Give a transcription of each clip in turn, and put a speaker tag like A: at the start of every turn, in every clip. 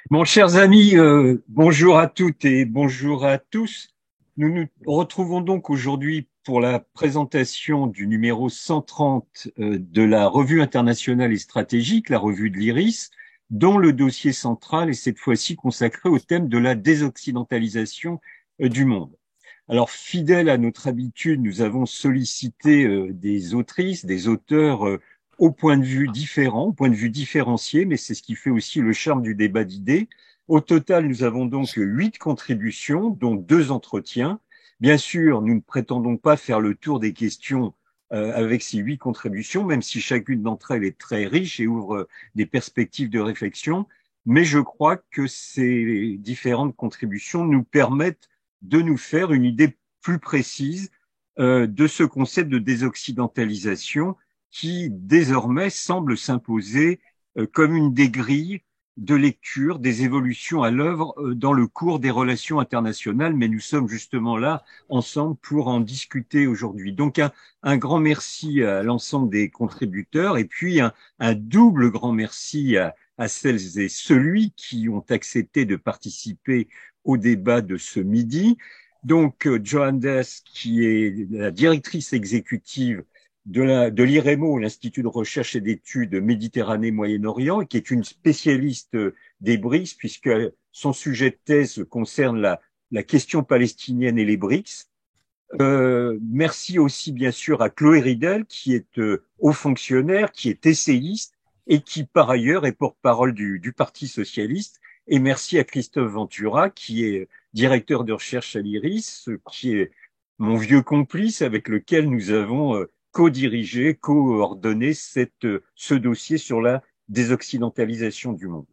A: Mon chers amis, bonjour à toutes et bonjour à tous. Nous nous retrouvons donc aujourd'hui pour la présentation du numéro 130 de la revue internationale et stratégique, la revue de l'IRIS, dont le dossier central est cette fois-ci consacré au thème de la désoccidentalisation du monde. Alors, fidèle à notre habitude, nous avons sollicité des autrices, des auteurs au point de vue différent, au point de vue différencié, mais c'est ce qui fait aussi le charme du débat d'idées. Au total, nous avons donc 8 contributions, dont 2 entretiens. Bien sûr, nous ne prétendons pas faire le tour des questions avec ces 8 contributions, même si chacune d'entre elles est très riche et ouvre des perspectives de réflexion. Mais je crois que ces différentes contributions nous permettent de nous faire une idée plus précise de ce concept de désoccidentalisation qui désormais semble s'imposer comme une des grilles de lecture des évolutions à l'œuvre dans le cours des relations internationales, mais nous sommes justement là ensemble pour en discuter aujourd'hui. Donc un grand merci à l'ensemble des contributeurs et puis un double grand merci à celles et celui qui ont accepté de participer au débat de ce midi. Donc, Joanne Dess, qui est la directrice exécutive de l'IREMO, l'Institut de recherche et d'études Méditerranée-Moyen-Orient, qui est une spécialiste des BRICS, puisque son sujet de thèse concerne la question palestinienne et les BRICS. Merci aussi, bien sûr, à Chloé Ridel, qui est haut fonctionnaire, qui est essayiste et qui, par ailleurs, est porte-parole du Parti socialiste. Et merci à Christophe Ventura, qui est directeur de recherche à l'IRIS, qui est mon vieux complice avec lequel nous avons co-dirigé, coordonné ce dossier sur la désoccidentalisation du monde.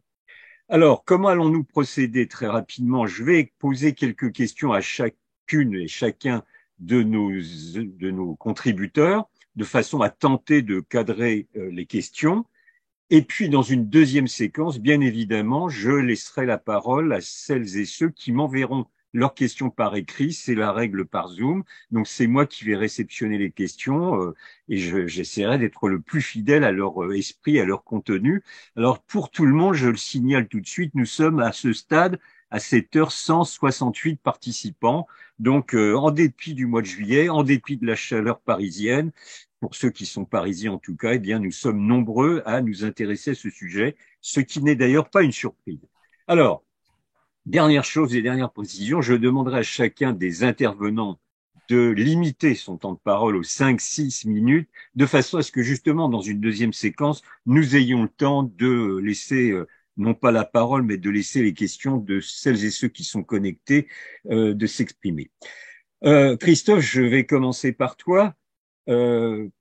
A: Alors, comment allons-nous procéder très rapidement? Je vais poser quelques questions à chacune et chacun de nos contributeurs, de façon à tenter de cadrer les questions. Et puis, dans une deuxième séquence, bien évidemment, je laisserai la parole à celles et ceux qui m'enverront leurs questions par écrit. C'est la règle par Zoom. Donc, c'est moi qui vais réceptionner les questions et j'essaierai d'être le plus fidèle à leur esprit, à leur contenu. Alors, pour tout le monde, je le signale tout de suite, nous sommes à ce stade, à cette heure, 168 participants. Donc, en dépit du mois de juillet, en dépit de la chaleur parisienne, pour ceux qui sont parisiens en tout cas, eh bien, nous sommes nombreux à nous intéresser à ce sujet, ce qui n'est d'ailleurs pas une surprise. Alors, dernière chose et dernière précision, je demanderai à chacun des intervenants de limiter son temps de parole aux 5-6 minutes, de façon à ce que justement, dans une deuxième séquence, nous ayons le temps de laisser, non pas la parole, mais de laisser les questions de celles et ceux qui sont connectés de s'exprimer. Christophe, je vais commencer par toi.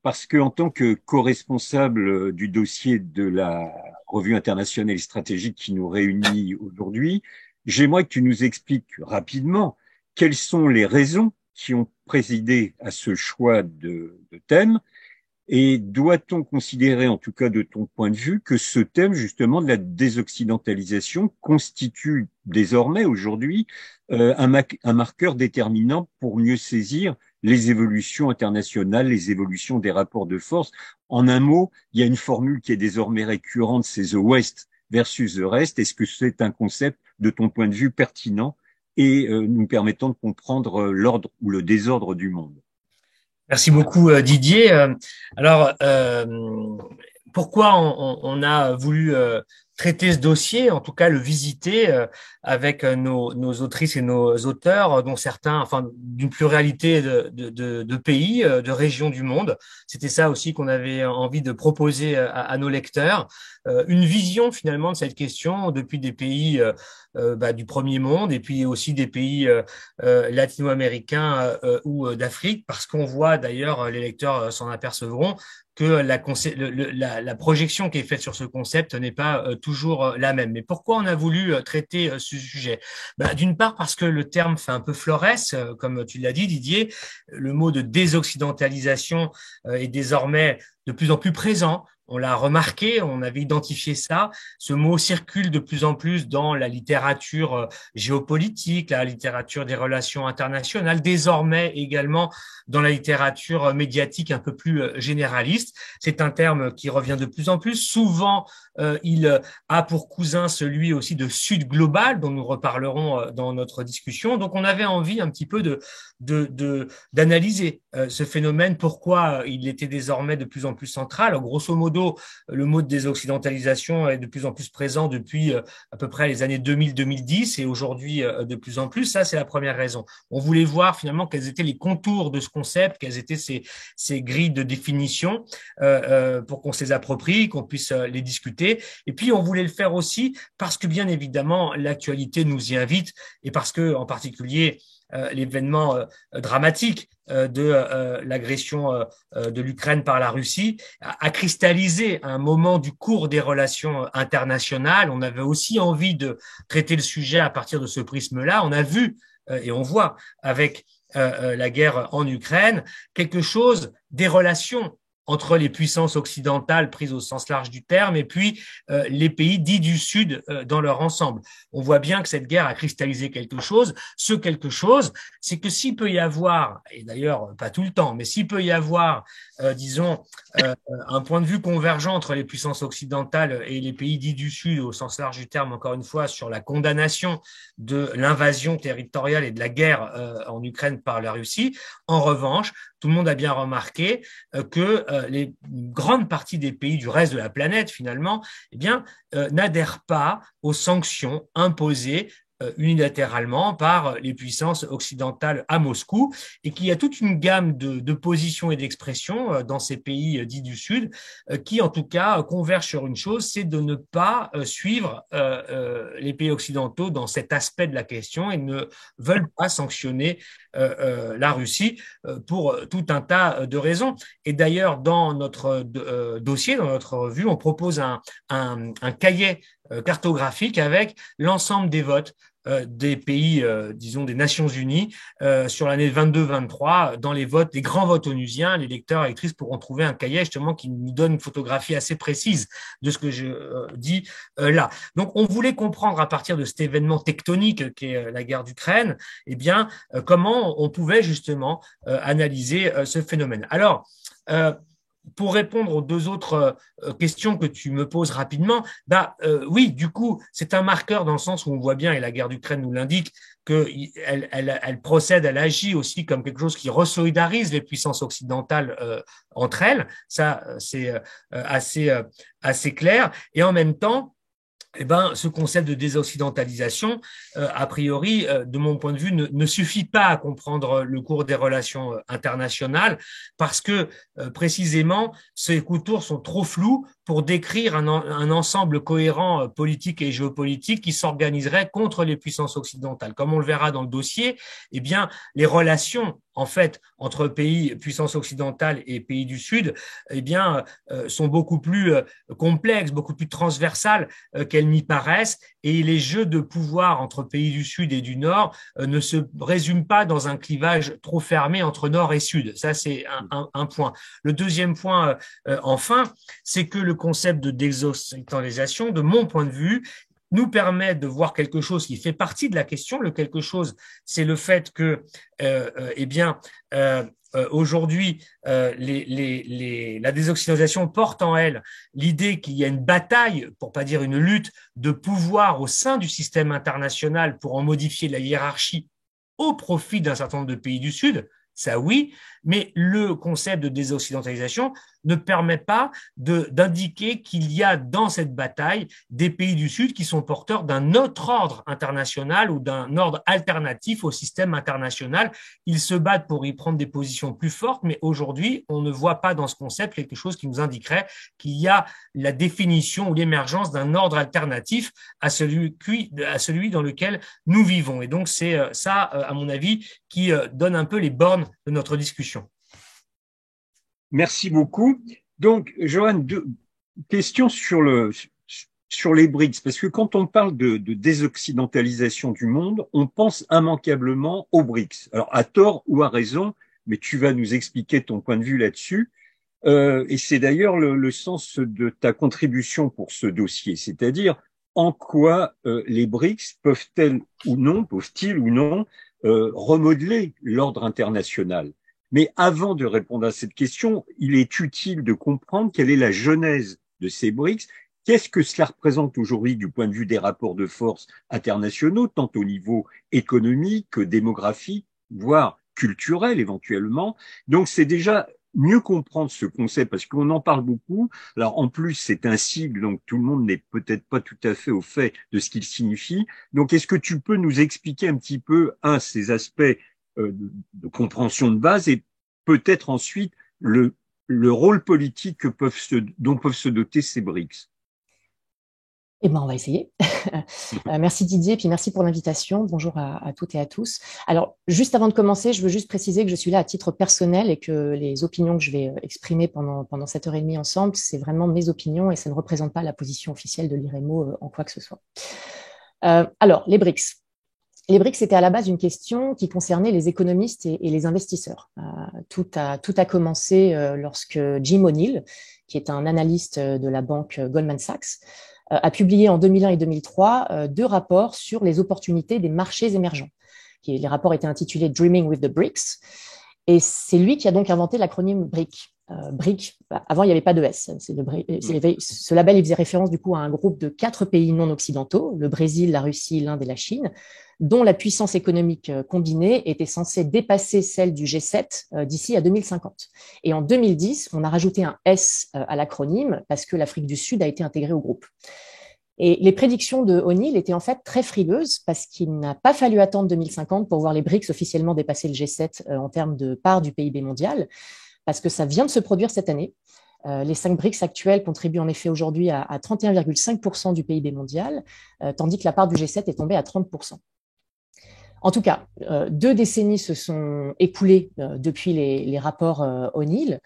A: Parce que en tant que co-responsable du dossier de la revue internationale stratégique qui nous réunit aujourd'hui, j'aimerais que tu nous expliques rapidement quelles sont les raisons qui ont présidé à ce choix de thème et doit-on considérer, en tout cas de ton point de vue, que ce thème justement de la désoccidentalisation constitue désormais aujourd'hui un marqueur déterminant pour mieux saisir les évolutions internationales, les évolutions des rapports de force. En un mot, il y a une formule qui est désormais récurrente, c'est the West versus the rest. Est-ce que c'est un concept, de ton point de vue, pertinent et nous permettant de comprendre l'ordre ou le désordre du monde?
B: Merci beaucoup Didier. Alors, pourquoi on a voulu traiter ce dossier, en tout cas le visiter avec nos autrices et nos auteurs, dont certains, enfin, d'une pluralité de pays, de régions du monde. C'était ça aussi qu'on avait envie de proposer à nos lecteurs. Une vision finalement de cette question depuis des pays du premier monde et puis aussi des pays latino-américains ou d'Afrique, parce qu'on voit d'ailleurs, les lecteurs s'en apercevront, que la projection qui est faite sur ce concept n'est pas toujours la même. Mais pourquoi on a voulu traiter ce sujet? D'une part, parce que le terme fait un peu florès, comme tu l'as dit, Didier. Le mot de désoccidentalisation est désormais de plus en plus présent on l'a remarqué, on avait identifié ça. Ce mot circule de plus en plus dans la littérature géopolitique, la littérature des relations internationales, désormais également dans la littérature médiatique un peu plus généraliste. C'est un terme qui revient de plus en plus. Souvent, il a pour cousin celui aussi de Sud global, dont nous reparlerons dans notre discussion. Donc, on avait envie un petit peu d'analyser ce phénomène, pourquoi il était désormais de plus en plus central. Alors, grosso modo, le mot de désoccidentalisation est de plus en plus présent depuis à peu près les années 2000-2010 et aujourd'hui de plus en plus. Ça, c'est la première raison. On voulait voir finalement quels étaient les contours de ce concept, quelles étaient ces grilles de définition pour qu'on se les approprie, qu'on puisse les discuter. Et puis, on voulait le faire aussi parce que, bien évidemment, l'actualité nous y invite et parce que, en particulier, l'événement dramatique de l'agression de l'Ukraine par la Russie a cristallisé un moment du cours des relations internationales. On avait aussi envie de traiter le sujet à partir de ce prisme-là. On a vu et on voit avec la guerre en Ukraine quelque chose des relations entre les puissances occidentales prises au sens large du terme et puis les pays dits du Sud dans leur ensemble. On voit bien que cette guerre a cristallisé quelque chose. Ce quelque chose, c'est que s'il peut y avoir, et d'ailleurs pas tout le temps, mais s'il peut y avoir, disons, un point de vue convergent entre les puissances occidentales et les pays dits du Sud au sens large du terme, encore une fois, sur la condamnation de l'invasion territoriale et de la guerre en Ukraine par la Russie, en revanche, tout le monde a bien remarqué que les grandes parties des pays du reste de la planète, finalement, eh bien, n'adhèrent pas aux sanctions imposées unilatéralement par les puissances occidentales à Moscou et qu'il y a toute une gamme de positions et d'expressions dans ces pays dits du Sud qui, en tout cas, convergent sur une chose, c'est de ne pas suivre les pays occidentaux dans cet aspect de la question et ne veulent pas sanctionner la Russie pour tout un tas de raisons. Et d'ailleurs, dans notre dossier, dans notre revue, on propose un cahier cartographique avec l'ensemble des votes des pays, disons, des Nations Unies sur l'année 22-23. Dans les votes, les grands votes onusiens, les lecteurs et lectrices pourront trouver un cahier justement qui nous donne une photographie assez précise de ce que je dis là. Donc, on voulait comprendre à partir de cet événement tectonique qu'est la guerre d'Ukraine, eh bien, comment on pouvait justement analyser ce phénomène. Alors, pour répondre aux deux autres questions que tu me poses rapidement, oui, du coup, c'est un marqueur dans le sens où on voit bien, et la guerre d'Ukraine nous l'indique, qu'elle procède, elle agit aussi comme quelque chose qui resolidarise les puissances occidentales entre elles. Ça, c'est assez clair. Et en même temps, eh ben, ce concept de désoccidentalisation, a priori, de mon point de vue, ne suffit pas à comprendre le cours des relations internationales parce que, précisément, ces contours sont trop flous pour décrire un ensemble cohérent politique et géopolitique qui s'organiserait contre les puissances occidentales. Comme on le verra dans le dossier, eh bien, les relations en fait, entre pays, puissances occidentales et pays du Sud, eh bien, sont beaucoup plus complexes, beaucoup plus transversales qu'elles n'y paraissent. Et les jeux de pouvoir entre pays du Sud et du Nord ne se résument pas dans un clivage trop fermé entre Nord et Sud. Ça, c'est un point. Le deuxième point, enfin, c'est que le concept de désoccidentalisation, de mon point de vue, nous permet de voir quelque chose qui fait partie de la question. Le quelque chose, c'est le fait que, eh bien, aujourd'hui, la désoccidentalisation porte en elle l'idée qu'il y a une bataille, pour pas dire une lutte, de pouvoir au sein du système international pour en modifier la hiérarchie au profit d'un certain nombre de pays du Sud. Ça oui, mais le concept de désoccidentalisation ne permet pas d'indiquer qu'il y a dans cette bataille des pays du Sud qui sont porteurs d'un autre ordre international ou d'un ordre alternatif au système international. Ils se battent pour y prendre des positions plus fortes, mais aujourd'hui, on ne voit pas dans ce concept quelque chose qui nous indiquerait qu'il y a la définition ou l'émergence d'un ordre alternatif à celui dans lequel nous vivons. Et donc, c'est ça, à mon avis, qui donne un peu les bornes de notre discussion.
A: Merci beaucoup. Donc, Johan, deux questions sur les BRICS, parce que quand on parle de désoccidentalisation du monde, on pense immanquablement aux BRICS. Alors, à tort ou à raison, mais tu vas nous expliquer ton point de vue là-dessus. Et c'est d'ailleurs le sens de ta contribution pour ce dossier, c'est-à-dire en quoi les BRICS peuvent-ils ou non, remodeler l'ordre international. Mais avant de répondre à cette question, il est utile de comprendre quelle est la genèse de ces BRICS. Qu'est-ce que cela représente aujourd'hui du point de vue des rapports de force internationaux, tant au niveau économique que démographique, voire culturel éventuellement. Donc c'est déjà mieux comprendre ce concept parce qu'on en parle beaucoup. Alors en plus, c'est un sigle, donc tout le monde n'est peut-être pas tout à fait au fait de ce qu'il signifie. Donc est-ce que tu peux nous expliquer un petit peu, ces aspects de compréhension de base et peut-être ensuite le rôle politique dont peuvent se doter ces BRICS?
C: Eh ben, on va essayer. Merci Didier, puis merci pour l'invitation. Bonjour à toutes et à tous. Alors, juste avant de commencer, je veux juste préciser que je suis là à titre personnel et que les opinions que je vais exprimer pendant cette heure et demie ensemble, c'est vraiment mes opinions et ça ne représente pas la position officielle de l'IREMO en quoi que ce soit. Alors, les BRICS. Les BRICS, c'était à la base une question qui concernait les économistes et les investisseurs. Tout a commencé lorsque Jim O'Neill, qui est un analyste de la banque Goldman Sachs, a publié en 2001 et 2003 deux rapports sur les opportunités des marchés émergents. Les rapports étaient intitulés Dreaming with the BRICS. Et c'est lui qui a donc inventé l'acronyme BRIC. BRIC, avant, il n'y avait pas de S. Ce label, il faisait référence du coup à un groupe de 4 pays non occidentaux, le Brésil, la Russie, l'Inde et la Chine, dont la puissance économique combinée était censée dépasser celle du G7 d'ici à 2050. Et en 2010, on a rajouté un S à l'acronyme parce que l'Afrique du Sud a été intégrée au groupe. Et les prédictions de O'Neill étaient en fait très frileuses parce qu'il n'a pas fallu attendre 2050 pour voir les BRICS officiellement dépasser le G7 en termes de part du PIB mondial, parce que ça vient de se produire cette année. Les 5 BRICS actuels contribuent en effet aujourd'hui à 31,5% du PIB mondial, tandis que la part du G7 est tombée à 30%. En tout cas, 2 décennies se sont écoulées depuis les rapports O'Neill,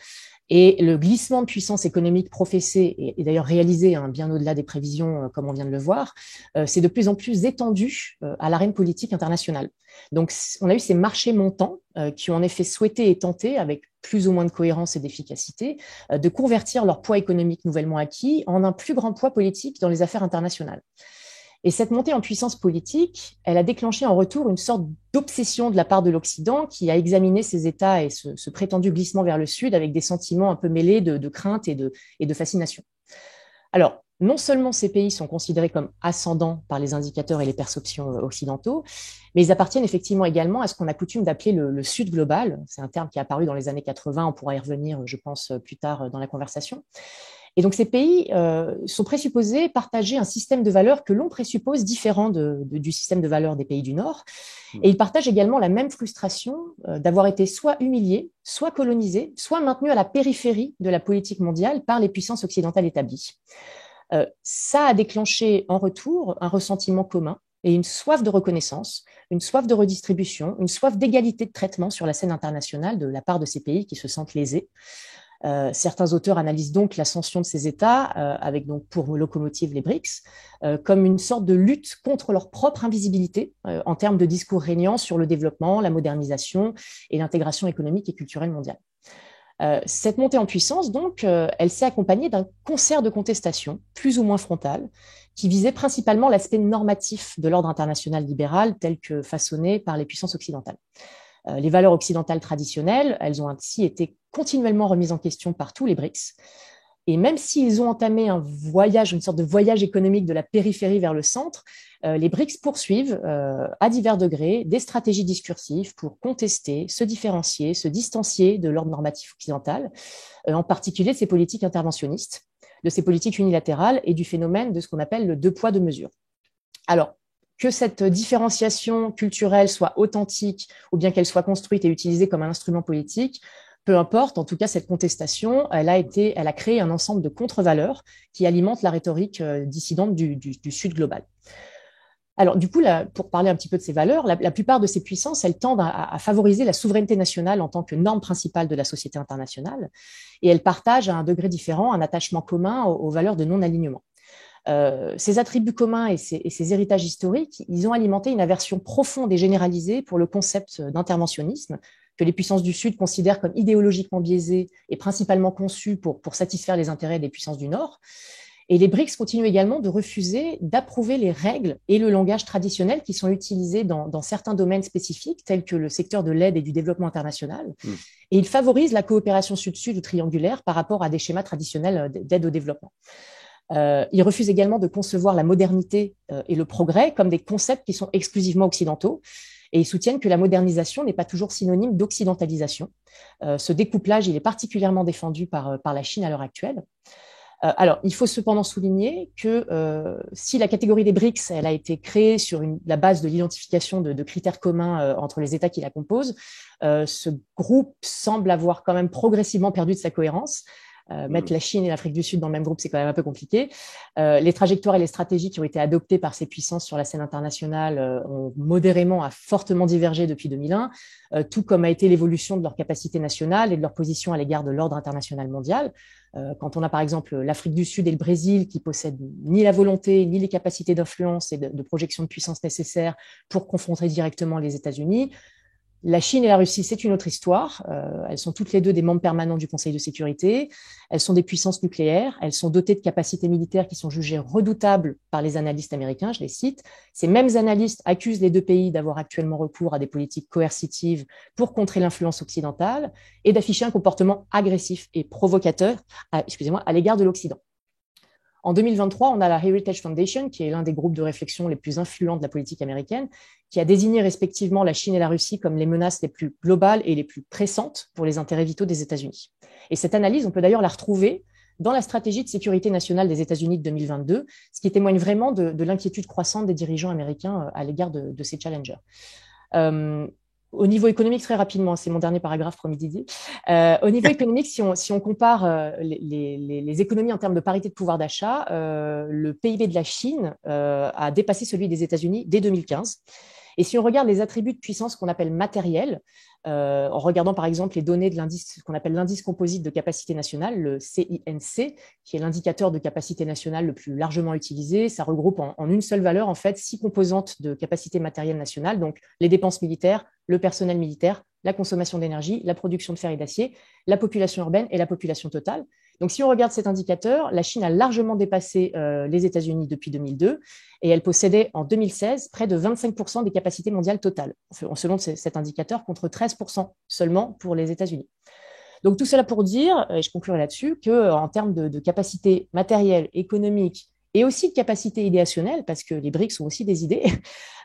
C: et le glissement de puissance économique professé et d'ailleurs réalisé bien au-delà des prévisions, comme on vient de le voir, c'est de plus en plus étendu à l'arène politique internationale. Donc, on a eu ces marchés montants qui ont en effet souhaité et tenté, avec plus ou moins de cohérence et d'efficacité, de convertir leur poids économique nouvellement acquis en un plus grand poids politique dans les affaires internationales. Et cette montée en puissance politique, elle a déclenché en retour une sorte d'obsession de la part de l'Occident qui a examiné ces États et ce prétendu glissement vers le Sud avec des sentiments un peu mêlés de crainte et de fascination. Alors, non seulement ces pays sont considérés comme ascendants par les indicateurs et les perceptions occidentaux, mais ils appartiennent effectivement également à ce qu'on a coutume d'appeler le Sud global. C'est un terme qui est apparu dans les années 80, on pourra y revenir, je pense, plus tard dans la conversation. Et donc, ces pays sont présupposés partager un système de valeurs que l'on présuppose différent du système de valeurs des pays du Nord. Et ils partagent également la même frustration d'avoir été soit humiliés, soit colonisés, soit maintenus à la périphérie de la politique mondiale par les puissances occidentales établies. Ça a déclenché en retour un ressentiment commun et une soif de reconnaissance, une soif de redistribution, une soif d'égalité de traitement sur la scène internationale de la part de ces pays qui se sentent lésés. Certains auteurs analysent donc l'ascension de ces États, avec donc pour locomotive les BRICS, comme une sorte de lutte contre leur propre invisibilité en termes de discours régnants sur le développement, la modernisation et l'intégration économique et culturelle mondiale. Cette montée en puissance, donc, elle s'est accompagnée d'un concert de contestation, plus ou moins frontal, qui visait principalement l'aspect normatif de l'ordre international libéral tel que façonné par les puissances occidentales. Les valeurs occidentales traditionnelles, elles ont ainsi été continuellement remises en question par tous les BRICS. Et même s'ils ont entamé un voyage, une sorte de voyage économique de la périphérie vers le centre, les BRICS poursuivent à divers degrés des stratégies discursives pour contester, se différencier, se distancier de l'ordre normatif occidental, en particulier de ces politiques interventionnistes, de ces politiques unilatérales et du phénomène de ce qu'on appelle le 2 poids 2 mesures. Alors, que cette différenciation culturelle soit authentique ou bien qu'elle soit construite et utilisée comme un instrument politique, peu importe, en tout cas, cette contestation, elle a créé un ensemble de contre-valeurs qui alimentent la rhétorique dissidente du Sud global. Alors, du coup, pour parler un petit peu de ces valeurs, la plupart de ces puissances, elles tendent à favoriser la souveraineté nationale en tant que norme principale de la société internationale, et elles partagent à un degré différent un attachement commun aux valeurs de non-alignement. Ces attributs communs et ces héritages historiques, ils ont alimenté une aversion profonde et généralisée pour le concept d'interventionnisme, que les puissances du Sud considèrent comme idéologiquement biaisées et principalement conçues pour satisfaire les intérêts des puissances du Nord. Et les BRICS continuent également de refuser d'approuver les règles et le langage traditionnel qui sont utilisés dans certains domaines spécifiques, tels que le secteur de l'aide et du développement international. Et ils favorisent la coopération sud-sud ou triangulaire par rapport à des schémas traditionnels d'aide au développement. Ils refusent également de concevoir la modernité et le progrès comme des concepts qui sont exclusivement occidentaux. Et ils soutiennent que la modernisation n'est pas toujours synonyme d'occidentalisation. Ce découplage, il est particulièrement défendu par la Chine à l'heure actuelle. Alors, il faut cependant souligner que si la catégorie des BRICS, elle a été créée sur la base de l'identification de critères communs entre les États qui la composent, ce groupe semble avoir quand même progressivement perdu de sa cohérence. Mettre la Chine et l'Afrique du Sud dans le même groupe, c'est quand même un peu compliqué. Les trajectoires et les stratégies qui ont été adoptées par ces puissances sur la scène internationale ont fortement divergé depuis 2001, tout comme a été l'évolution de leur capacité nationale et de leur position à l'égard de l'ordre international mondial. Quand on a par exemple l'Afrique du Sud et le Brésil qui possèdent ni la volonté ni les capacités d'influence et de projection de puissance nécessaires pour confronter directement les États-Unis, la Chine et la Russie, c'est une autre histoire. Elles sont toutes les deux des membres permanents du Conseil de sécurité. Elles sont des puissances nucléaires. Elles sont dotées de capacités militaires qui sont jugées redoutables par les analystes américains, je les cite. Ces mêmes analystes accusent les deux pays d'avoir actuellement recours à des politiques coercitives pour contrer l'influence occidentale et d'afficher un comportement agressif et provocateur à l'égard de l'Occident. En 2023, on a la Heritage Foundation, qui est l'un des groupes de réflexion les plus influents de la politique américaine, qui a désigné respectivement la Chine et la Russie comme les menaces les plus globales et les plus pressantes pour les intérêts vitaux des États-Unis. Et cette analyse, on peut d'ailleurs la retrouver dans la stratégie de sécurité nationale des États-Unis de 2022, ce qui témoigne vraiment de l'inquiétude croissante des dirigeants américains à l'égard de ces challengers. Au niveau économique, très rapidement, c'est mon dernier paragraphe, promis Didier. Au niveau économique, si on compare les économies en termes de parité de pouvoir d'achat, le PIB de la Chine a dépassé celui des États-Unis dès 2015. Et si on regarde les attributs de puissance qu'on appelle matériels, en regardant par exemple les données de l'indice qu'on appelle l'indice composite de capacité nationale, le CINC, qui est l'indicateur de capacité nationale le plus largement utilisé, ça regroupe en une seule valeur en fait 6 composantes de capacité matérielle nationale, donc les dépenses militaires, le personnel militaire, la consommation d'énergie, la production de fer et d'acier, la population urbaine et la population totale. Donc, si on regarde cet indicateur, la Chine a largement dépassé les États-Unis depuis 2002 et elle possédait en 2016 près de 25% des capacités mondiales totales, selon cet indicateur, contre 13% seulement pour les États-Unis. Donc, tout cela pour dire, et je conclurai là-dessus, qu'en termes de capacité matérielle, économique et aussi de capacité idéationnelle, parce que les BRICS ont aussi des idées,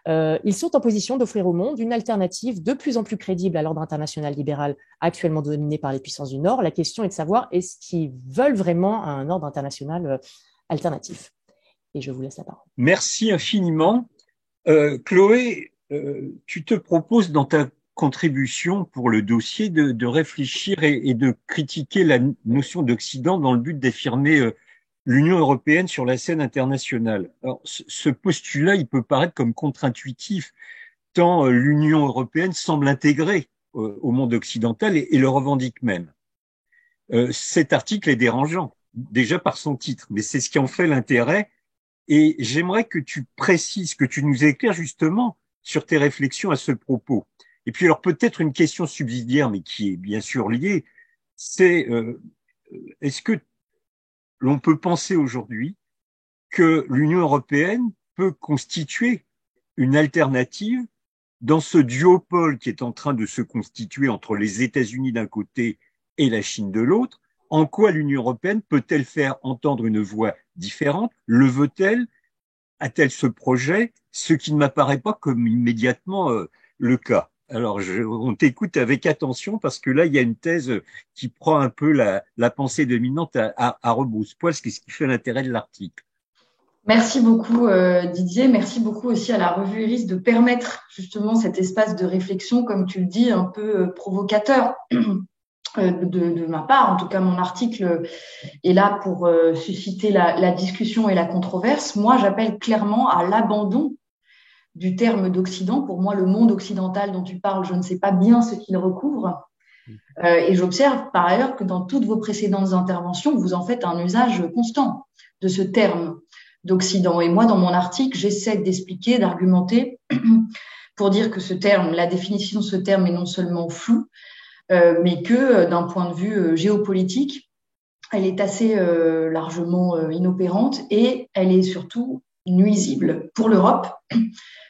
C: ils sont en position d'offrir au monde une alternative de plus en plus crédible à l'ordre international libéral actuellement dominé par les puissances du Nord. La question est de savoir est-ce qu'ils veulent vraiment un ordre international alternatif. Et je vous laisse la parole.
A: Merci infiniment. Chloé, tu te proposes dans ta contribution pour le dossier de réfléchir et de critiquer la notion d'Occident dans le but d'affirmer l'Union européenne sur la scène internationale. Alors, ce postulat, il peut paraître comme contre-intuitif, tant l'Union européenne semble intégrée au monde occidental et le revendique même. Cet article est dérangeant, déjà par son titre, mais c'est ce qui en fait l'intérêt. Et j'aimerais que tu précises, que tu nous éclaires justement sur tes réflexions à ce propos. Et puis alors peut-être une question subsidiaire, mais qui est bien sûr liée, c'est est-ce que l'on peut penser aujourd'hui que l'Union européenne peut constituer une alternative dans ce duopole qui est en train de se constituer entre les États-Unis d'un côté et la Chine de l'autre? En quoi l'Union européenne peut-elle faire entendre une voix différente? Le veut-elle? A-t-elle ce projet? Ce qui ne m'apparaît pas comme immédiatement le cas. Alors, on t'écoute avec attention parce que là, il y a une thèse qui prend un peu la pensée dominante à rebrousse-poil, ce qui fait l'intérêt de l'article.
D: Merci beaucoup Didier, merci beaucoup aussi à la revue Iris de permettre justement cet espace de réflexion, comme tu le dis, un peu provocateur de ma part. En tout cas, mon article est là pour susciter la discussion et la controverse. Moi, j'appelle clairement à l'abandon du terme d'Occident. Pour moi, le monde occidental dont tu parles, je ne sais pas bien ce qu'il recouvre. Et j'observe par ailleurs que dans toutes vos précédentes interventions, vous en faites un usage constant de ce terme d'Occident. Et moi, dans mon article, j'essaie d'expliquer, d'argumenter pour dire que ce terme, la définition de ce terme est non seulement floue, mais que d'un point de vue géopolitique, elle est assez largement inopérante et elle est surtout nuisible pour l'Europe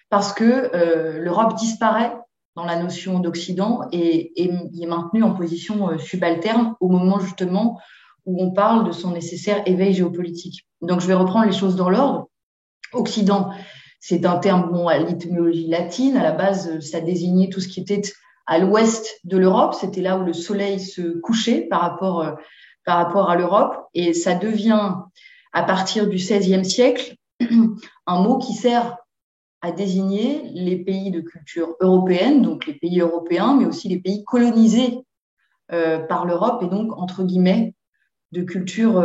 D: parce que l'Europe disparaît dans la notion d'Occident et est maintenue en position subalterne au moment justement où on parle de son nécessaire éveil géopolitique. Donc, je vais reprendre les choses dans l'ordre. Occident, c'est un terme à l'étymologie latine. À la base, ça désignait tout ce qui était à l'ouest de l'Europe. C'était là où le soleil se couchait par rapport à l'Europe. Et ça devient, à partir du XVIe siècle, un mot qui sert à désigner les pays de culture européenne, donc les pays européens, mais aussi les pays colonisés par l'Europe et donc, entre guillemets, de culture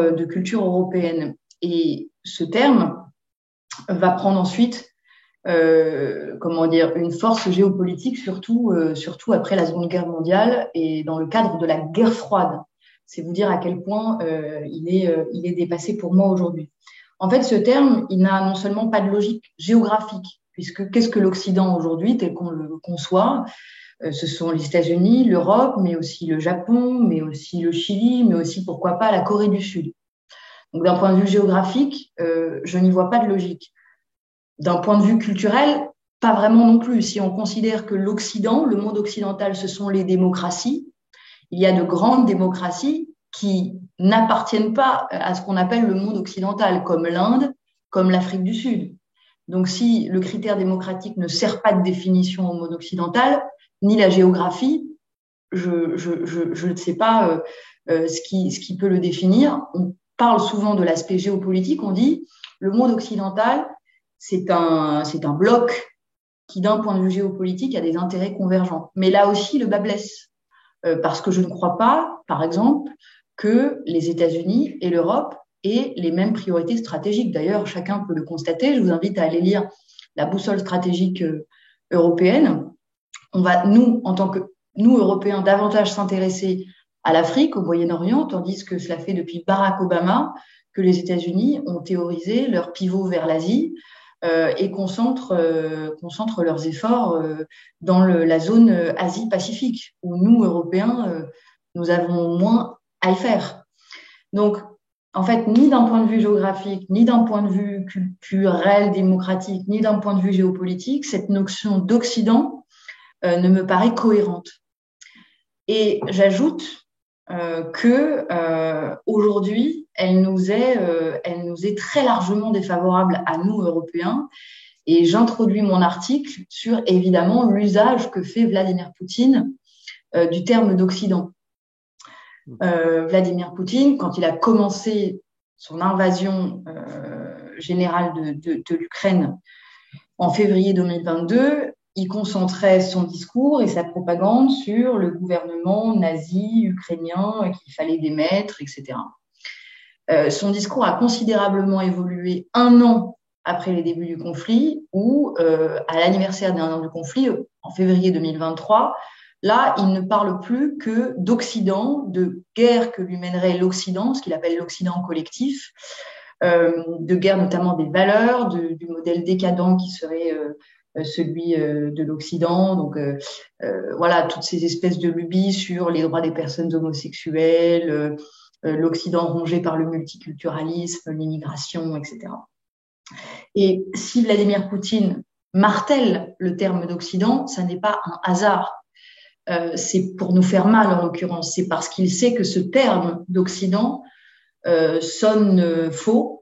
D: européenne. Et ce terme va prendre ensuite une force géopolitique, surtout après la Seconde Guerre mondiale et dans le cadre de la guerre froide. C'est vous dire à quel point il est dépassé pour moi aujourd'hui. En fait, ce terme, il n'a non seulement pas de logique géographique, puisque qu'est-ce que l'Occident aujourd'hui, tel qu'on le conçoit? Ce sont les États-Unis, l'Europe, mais aussi le Japon, mais aussi le Chili, mais aussi, pourquoi pas, la Corée du Sud. Donc, d'un point de vue géographique, je n'y vois pas de logique. D'un point de vue culturel, pas vraiment non plus. Si on considère que l'Occident, le monde occidental, ce sont les démocraties, il y a de grandes démocraties qui n'appartiennent pas à ce qu'on appelle le monde occidental, comme l'Inde, comme l'Afrique du Sud. Donc, si le critère démocratique ne sert pas de définition au monde occidental, ni la géographie, je ne sais pas ce qui peut le définir. On parle souvent de l'aspect géopolitique, on dit le monde occidental, c'est un bloc qui, d'un point de vue géopolitique, a des intérêts convergents. Mais là aussi, le bât blesse. Parce que je ne crois pas, par exemple, que les États-Unis et l'Europe aient les mêmes priorités stratégiques. D'ailleurs, chacun peut le constater. Je vous invite à aller lire la boussole stratégique européenne. On va, nous, en tant que nous, Européens, davantage s'intéresser à l'Afrique, au Moyen-Orient, tandis que cela fait depuis Barack Obama que les États-Unis ont théorisé leur pivot vers l'Asie et concentrent leurs efforts dans la zone Asie-Pacifique, où nous, Européens, nous avons moins à y faire. Donc, en fait, ni d'un point de vue géographique, ni d'un point de vue culturel, démocratique, ni d'un point de vue géopolitique, cette notion d'Occident ne me paraît cohérente. Et j'ajoute que aujourd'hui, elle nous est très largement défavorable à nous, Européens. Et j'introduis mon article sur, évidemment, l'usage que fait Vladimir Poutine du terme d'Occident. Vladimir Poutine, quand il a commencé son invasion générale de l'Ukraine en février 2022, il concentrait son discours et sa propagande sur le gouvernement nazi ukrainien qu'il fallait démettre, etc. Son discours a considérablement évolué un an après les débuts du conflit, où à l'anniversaire d'un an du conflit, en février 2023, là, il ne parle plus que d'Occident, de guerre que lui mènerait l'Occident, ce qu'il appelle l'Occident collectif, de guerre notamment des valeurs, du modèle décadent qui serait celui de l'Occident. Donc, voilà, toutes ces espèces de lubies sur les droits des personnes homosexuelles, l'Occident rongé par le multiculturalisme, l'immigration, etc. Et si Vladimir Poutine martèle le terme d'Occident, ça n'est pas un hasard. C'est pour nous faire mal, en l'occurrence. C'est parce qu'il sait que ce terme d'Occident sonne faux,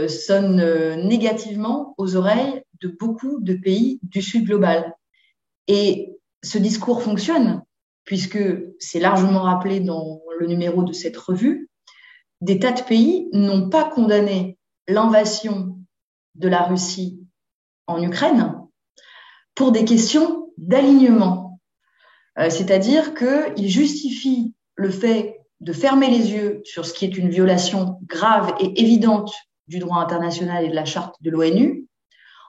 D: sonne négativement aux oreilles de beaucoup de pays du Sud global. Et ce discours fonctionne, puisque c'est largement rappelé dans le numéro de cette revue, des tas de pays n'ont pas condamné l'invasion de la Russie en Ukraine pour des questions d'alignement. C'est-à-dire qu'ils justifient le fait de fermer les yeux sur ce qui est une violation grave et évidente du droit international et de la charte de l'ONU,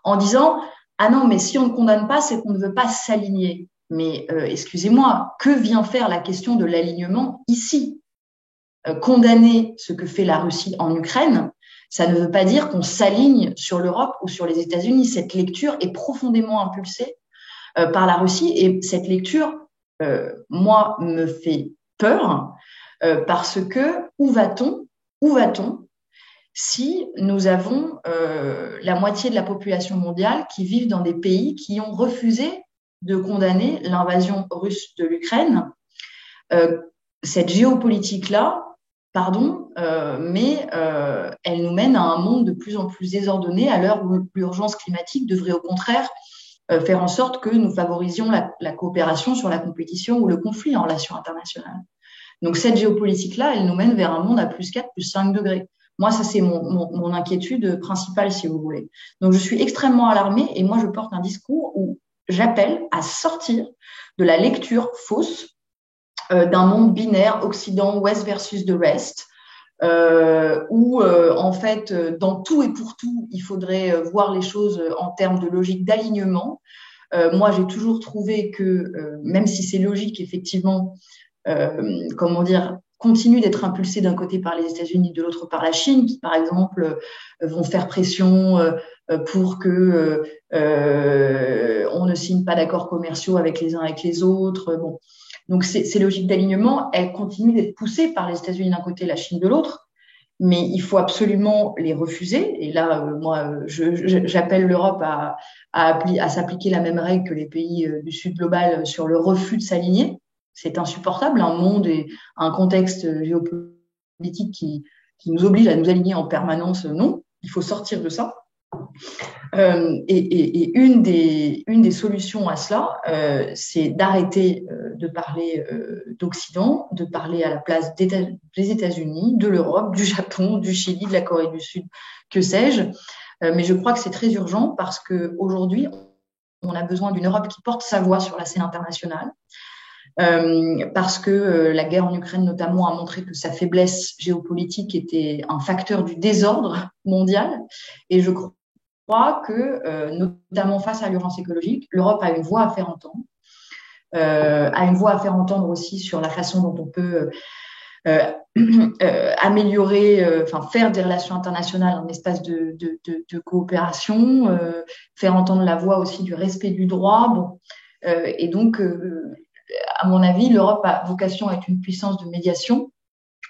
D: en disant « Ah non, mais si on ne condamne pas, c'est qu'on ne veut pas s'aligner. » Mais excusez-moi, que vient faire la question de l'alignement ici ? Condamner ce que fait la Russie en Ukraine, Ça ne veut pas dire qu'on s'aligne sur l'Europe ou sur les États-Unis. Cette lecture est profondément impulsée par la Russie et cette lecture, moi, me fait peur parce que où va-t-on si nous avons la moitié de la population mondiale qui vivent dans des pays qui ont refusé de condamner l'invasion russe de l'Ukraine. Cette géopolitique-là, mais elle nous mène à un monde de plus en plus désordonné à l'heure où l'urgence climatique devrait au contraire faire en sorte que nous favorisions la coopération sur la compétition ou le conflit en relations internationales. Donc cette géopolitique-là, elle nous mène vers un monde à plus 4, plus 5 degrés. Moi, ça, c'est mon inquiétude principale, si vous voulez. Donc, je suis extrêmement alarmée et moi, je porte un discours où j'appelle à sortir de la lecture fausse d'un monde binaire, Occident, Ouest versus the rest, où, en fait, dans tout et pour tout, il faudrait voir les choses en termes de logique d'alignement. Moi, j'ai toujours trouvé que, même si c'est logique, effectivement, continue d'être impulsé d'un côté par les États-Unis, de l'autre par la Chine, qui, par exemple, vont faire pression pour que on ne signe pas d'accords commerciaux avec les uns avec les autres. Bon. Donc, ces logiques d'alignement, elles continuent d'être poussées par les États-Unis d'un côté, la Chine de l'autre, mais il faut absolument les refuser. Et là, moi, j'appelle l'Europe à s'appliquer la même règle que les pays du Sud global sur le refus de s'aligner. C'est insupportable, un monde et un contexte géopolitique qui nous oblige à nous aligner en permanence. Non, il faut sortir de ça. Et une des solutions à cela, c'est d'arrêter de parler d'Occident, de parler à la place des États-Unis, de l'Europe, du Japon, du Chili, de la Corée du Sud, que sais-je. Mais je crois que c'est très urgent parce qu'aujourd'hui, on a besoin d'une Europe qui porte sa voix sur la scène internationale. Parce que la guerre en Ukraine notamment a montré que sa faiblesse géopolitique était un facteur du désordre mondial. Et je crois que, notamment face à l'urgence écologique, l'Europe a une voix à faire entendre. A une voix à faire entendre aussi sur la façon dont on peut améliorer, faire des relations internationales un espace de coopération, faire entendre la voix aussi du respect du droit. Bon, et donc, à mon avis, l'Europe a vocation à être une puissance de médiation,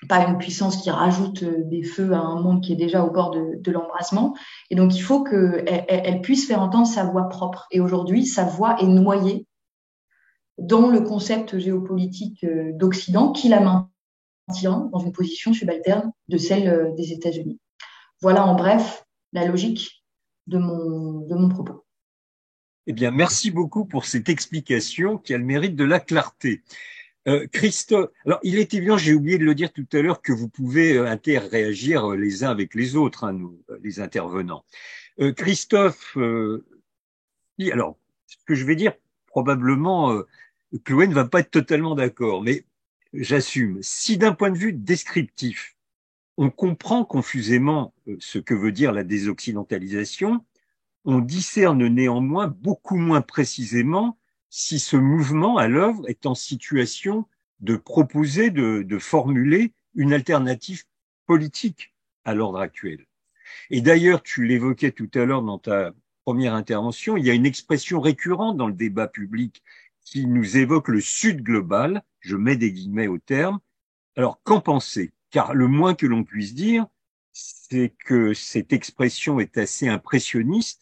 D: pas une puissance qui rajoute des feux à un monde qui est déjà au bord de l'embrasement. Et donc, il faut qu'elle puisse faire entendre sa voix propre. Et aujourd'hui, sa voix est noyée dans le concept géopolitique d'Occident qui la maintient dans une position subalterne de celle des États-Unis. Voilà en bref la logique de mon propos.
A: Eh bien, merci beaucoup pour cette explication qui a le mérite de la clarté. Christophe, alors il est évident, j'ai oublié de le dire tout à l'heure, que vous pouvez interréagir les uns avec les autres, hein, nous, les intervenants. Christophe, alors, ce que je vais dire, probablement, Chloé ne va pas être totalement d'accord, mais j'assume. Si d'un point de vue descriptif, on comprend confusément ce que veut dire la désoccidentalisation, on discerne néanmoins beaucoup moins précisément si ce mouvement à l'œuvre est en situation de proposer, de formuler une alternative politique à l'ordre actuel. Et d'ailleurs, tu l'évoquais tout à l'heure dans ta première intervention, il y a une expression récurrente dans le débat public qui nous évoque le Sud global, je mets des guillemets au terme. Alors, qu'en penser? Car le moins que l'on puisse dire, c'est que cette expression est assez impressionniste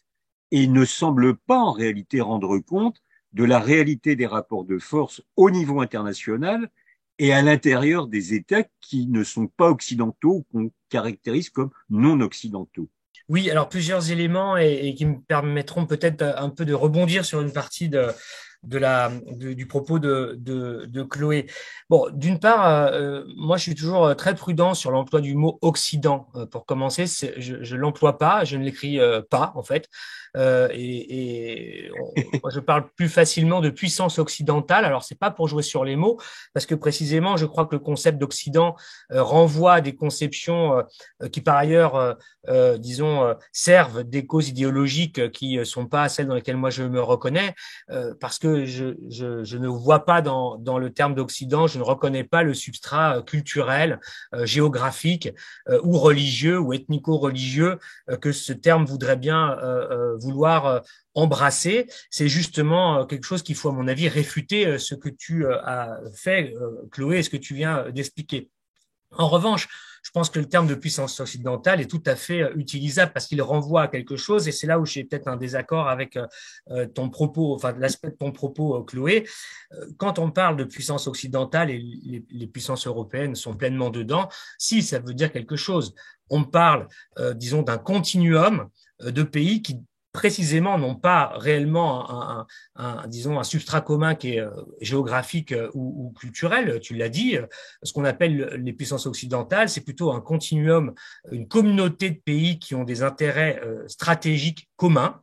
A: et ne semble pas en réalité rendre compte de la réalité des rapports de force au niveau international et à l'intérieur des États qui ne sont pas occidentaux ou qu'on caractérise comme non occidentaux.
B: Oui, alors plusieurs éléments et qui me permettront peut-être un peu de rebondir sur une partie du propos de Chloé. Bon, d'une part, moi, je suis toujours très prudent sur l'emploi du mot Occident. Pour commencer, je l'emploie pas, je ne l'écris pas, en fait. Moi, je parle plus facilement de puissance occidentale. Alors, c'est pas pour jouer sur les mots, parce que précisément, je crois que le concept d'Occident renvoie à des conceptions qui, par ailleurs, servent des causes idéologiques qui sont pas celles dans lesquelles moi je me reconnais, parce que que je ne vois pas dans le terme d'Occident, je ne reconnais pas le substrat culturel, géographique ou religieux ou ethnico-religieux que ce terme voudrait bien vouloir embrasser. C'est justement quelque chose qu'il faut, à mon avis, réfuter ce que tu as fait, Chloé, et ce que tu viens d'expliquer. En revanche, je pense que le terme de puissance occidentale est tout à fait utilisable parce qu'il renvoie à quelque chose, et c'est là où j'ai peut-être un désaccord avec ton propos, enfin l'aspect de ton propos, Chloé. Quand on parle de puissance occidentale, et les puissances européennes sont pleinement dedans, si ça veut dire quelque chose, on parle, disons, d'un continuum de pays qui précisément n'ont pas réellement disons, un substrat commun qui est géographique ou culturel, tu l'as dit. Ce qu'on appelle les puissances occidentales, c'est plutôt un continuum, une communauté de pays qui ont des intérêts stratégiques communs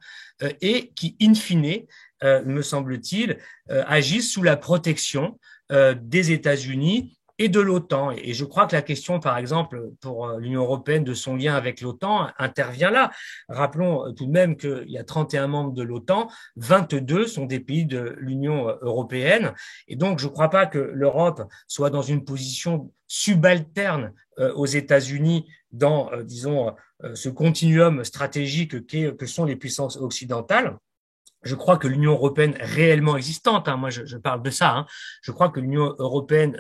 B: et qui, in fine, me semble-t-il, agissent sous la protection des États-Unis et de l'OTAN. Et je crois que la question, par exemple, pour l'Union européenne de son lien avec l'OTAN intervient là. Rappelons tout de même qu'il y a 31 membres de l'OTAN, 22 sont des pays de l'Union européenne. Et donc, je ne crois pas que l'Europe soit dans une position subalterne aux États-Unis dans, disons, ce continuum stratégique que sont les puissances occidentales. Je crois que l'Union européenne réellement existante, moi je parle de ça, je crois que l'Union européenne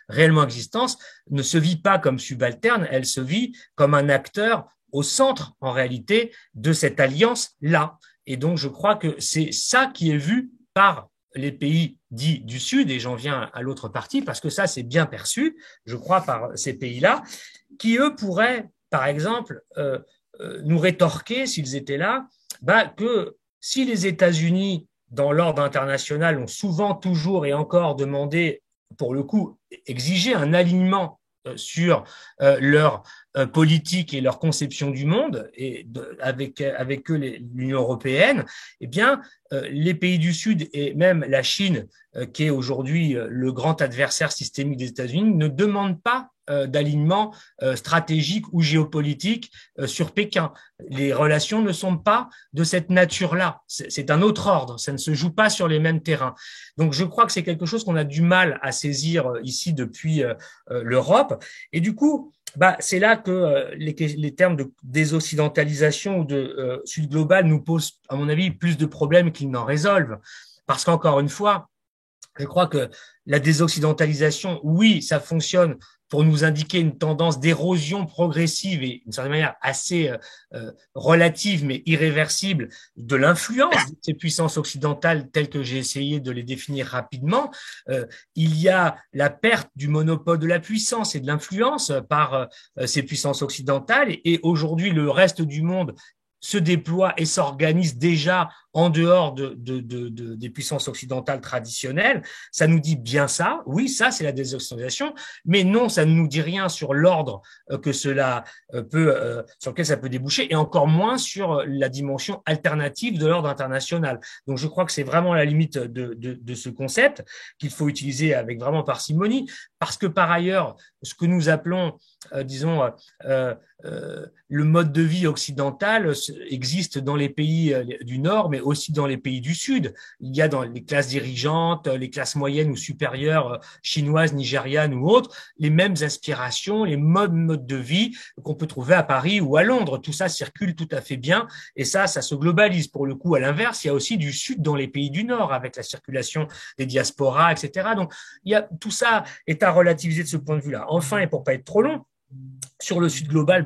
B: réellement existante ne se vit pas comme subalterne, elle se vit comme un acteur au centre, en réalité, de cette alliance-là. Et donc je crois que c'est ça qui est vu par les pays dits du Sud, et j'en viens à l'autre partie, parce que ça c'est bien perçu, je crois, par ces pays-là, qui eux pourraient, par exemple, nous rétorquer, s'ils étaient là, que si les États-Unis, dans l'ordre international, ont souvent, toujours et encore demandé, pour le coup, exigé un alignement sur leur politique et leur conception du monde, et avec eux l'Union européenne, eh bien, les pays du Sud et même la Chine, qui est aujourd'hui le grand adversaire systémique des États-Unis, ne demandent pas d'alignement stratégique ou géopolitique sur Pékin. Les relations ne sont pas de cette nature-là. C'est un autre ordre. Ça ne se joue pas sur les mêmes terrains. Donc, je crois que c'est quelque chose qu'on a du mal à saisir ici depuis l'Europe. Et du coup, c'est là que les termes de désoccidentalisation ou de Sud global nous posent, à mon avis, plus de problèmes qu'ils n'en résolvent. Parce qu'encore une fois, je crois que la désoccidentalisation, oui, ça fonctionne pour nous indiquer une tendance d'érosion progressive et d'une certaine manière assez relative mais irréversible de l'influence de ces puissances occidentales telles que j'ai essayé de les définir rapidement. Il y a la perte du monopole de la puissance et de l'influence par ces puissances occidentales, et aujourd'hui le reste du monde se déploie et s'organise déjà en dehors des puissances occidentales traditionnelles. Ça nous dit bien ça, oui, ça c'est la désoccidentalisation, mais non, ça ne nous dit rien sur l'ordre que cela sur lequel ça peut déboucher, et encore moins sur la dimension alternative de l'ordre international. Donc je crois que c'est vraiment la limite de ce concept qu'il faut utiliser avec vraiment parcimonie, parce que par ailleurs, ce que nous appelons, disons, le mode de vie occidental existe dans les pays du Nord, mais aussi dans les pays du Sud. Il y a dans les classes dirigeantes, les classes moyennes ou supérieures, chinoises, nigérianes ou autres, les mêmes aspirations, les modes de vie qu'on peut trouver à Paris ou à Londres. Tout ça circule tout à fait bien, et ça se globalise. Pour le coup, à l'inverse, il y a aussi du Sud dans les pays du Nord, avec la circulation des diasporas, etc. Donc, tout ça est à relativiser de ce point de vue-là. Enfin, et pour pas être trop long, sur le Sud global,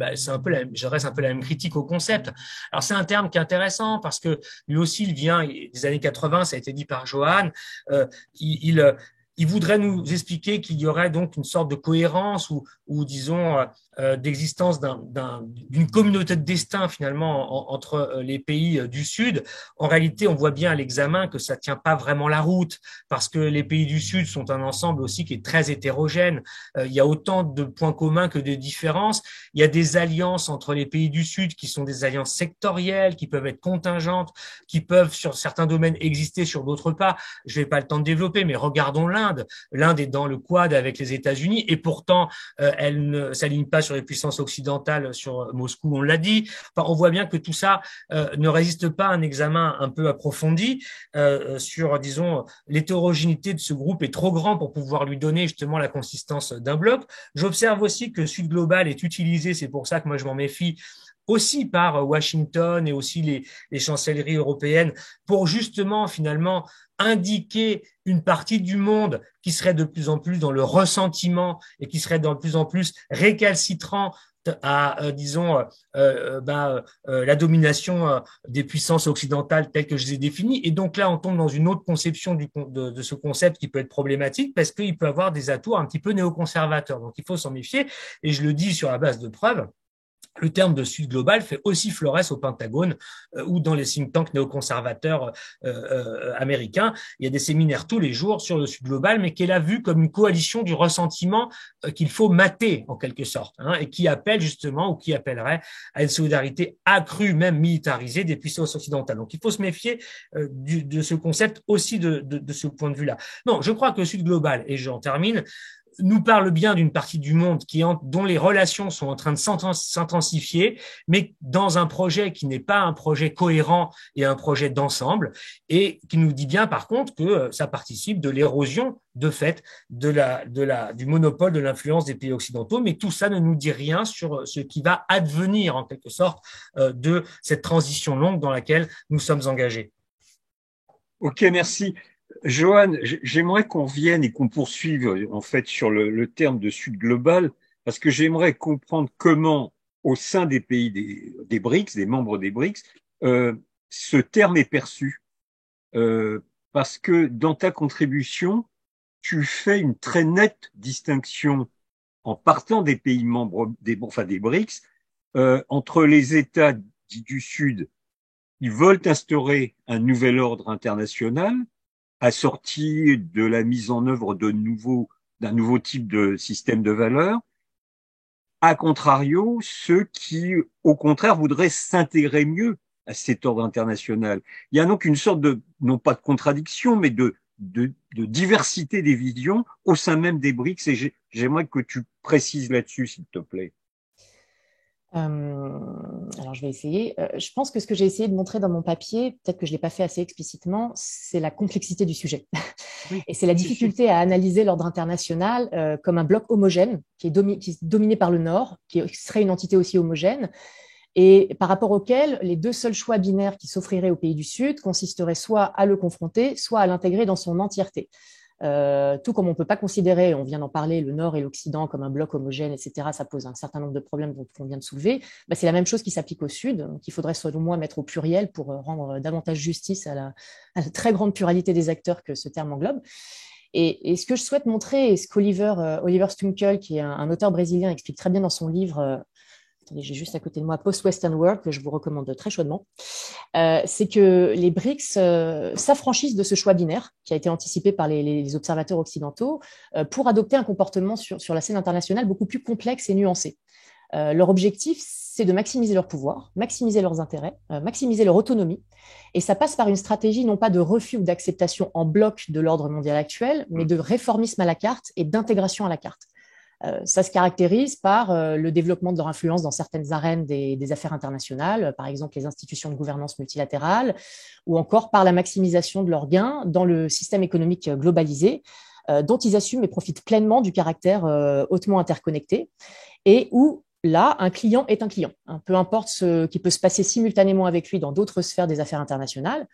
B: j'adresse un peu la même critique au concept. Alors, c'est un terme qui est intéressant parce que lui aussi, il vient des années 80, ça a été dit par Johan. Il voudrait nous expliquer qu'il y aurait donc une sorte de cohérence ou disons, d'existence d'une communauté de destin finalement entre les pays du Sud. En réalité, on voit bien à l'examen que ça tient pas vraiment la route, parce que les pays du Sud sont un ensemble aussi qui est très hétérogène. Il y a autant de points communs que de différences. Il y a des alliances entre les pays du Sud qui sont des alliances sectorielles, qui peuvent être contingentes, qui peuvent sur certains domaines exister, sur d'autres pas. Je n'ai pas le temps de développer, mais regardons l'Inde. l'Inde. L'Inde est dans le quad avec les États-Unis et pourtant, elle ne s'aligne pas sur les puissances occidentales, sur Moscou, on l'a dit. Enfin, on voit bien que tout ça ne résiste pas à un examen un peu approfondi sur, disons, l'hétérogénéité de ce groupe est trop grand pour pouvoir lui donner justement la consistance d'un bloc. J'observe aussi que Sud Global est utilisé, c'est pour ça que moi je m'en méfie, aussi par Washington et aussi les chancelleries européennes pour justement finalement indiquer une partie du monde qui serait de plus en plus dans le ressentiment et qui serait de plus en plus récalcitrant à, disons, la domination des puissances occidentales telles que je les ai définies. Et donc là, on tombe dans une autre conception de ce concept qui peut être problématique parce qu'il peut avoir des atouts un petit peu néoconservateurs. Donc il faut s'en méfier. Et je le dis sur la base de preuves. Le terme de Sud global fait aussi florès au Pentagone ou dans les think tanks néoconservateurs américains. Il y a des séminaires tous les jours sur le Sud global, mais qu'elle a vu comme une coalition du ressentiment qu'il faut mater en quelque sorte, et qui appelle justement ou qui appellerait à une solidarité accrue, même militarisée des puissances occidentales. Donc il faut se méfier de ce concept aussi de ce point de vue-là. Non, je crois que le Sud global, et j'en termine, nous parle bien d'une partie du monde dont les relations sont en train de s'intensifier, mais dans un projet qui n'est pas un projet cohérent et un projet d'ensemble, et qui nous dit bien par contre que ça participe de l'érosion de fait du monopole de l'influence des pays occidentaux, mais tout ça ne nous dit rien sur ce qui va advenir en quelque sorte de cette transition longue dans laquelle nous sommes engagés.
A: Ok, merci. Johan, j'aimerais qu'on revienne et qu'on poursuive en fait sur le terme de Sud global, parce que j'aimerais comprendre comment, au sein des pays des BRICS, des membres des BRICS, ce terme est perçu. Parce que dans ta contribution, tu fais une très nette distinction en partant des pays membres des BRICS entre les États dits du Sud qui veulent instaurer un nouvel ordre international assorti de la mise en œuvre d'un nouveau type de système de valeurs, à contrario, ceux qui, au contraire, voudraient s'intégrer mieux à cet ordre international. Il y a donc une sorte non pas de contradiction, mais de diversité des visions au sein même des BRICS, et j'aimerais que tu précises là-dessus, s'il te plaît.
C: Alors, je vais essayer. Je pense que ce que j'ai essayé de montrer dans mon papier, peut-être que je ne l'ai pas fait assez explicitement, c'est la complexité du sujet. Oui, et c'est la difficulté à analyser l'ordre international comme un bloc homogène qui est dominé par le Nord, qui serait une entité aussi homogène, et par rapport auquel les deux seuls choix binaires qui s'offriraient aux pays du Sud consisteraient soit à le confronter, soit à l'intégrer dans son entièreté. Tout comme on ne peut pas considérer, on vient d'en parler, le Nord et l'Occident comme un bloc homogène, etc., ça pose un certain nombre de problèmes qu'on vient de soulever. C'est la même chose qui s'applique au Sud, qu'il faudrait selon moi mettre au pluriel pour rendre davantage justice à la très grande pluralité des acteurs que ce terme englobe. Et ce que je souhaite montrer, et ce qu'Oliver Stunkel, qui est un auteur brésilien, explique très bien dans son livre attendez, j'ai juste à côté de moi Post-Western World, que je vous recommande très chaudement, c'est que les BRICS s'affranchissent de ce choix binaire qui a été anticipé par les observateurs occidentaux pour adopter un comportement sur la scène internationale beaucoup plus complexe et nuancé. Leur objectif, c'est de maximiser leur pouvoir, maximiser leurs intérêts, maximiser leur autonomie. Et ça passe par une stratégie non pas de refus ou d'acceptation en bloc de l'ordre mondial actuel, mais de réformisme à la carte et d'intégration à la carte. Ça se caractérise par le développement de leur influence dans certaines arènes des affaires internationales, par exemple les institutions de gouvernance multilatérale, ou encore par la maximisation de leurs gains dans le système économique globalisé, dont ils assument et profitent pleinement du caractère hautement interconnecté, et où là, un client est un client. Peu importe ce qui peut se passer simultanément avec lui dans d'autres sphères des affaires internationales.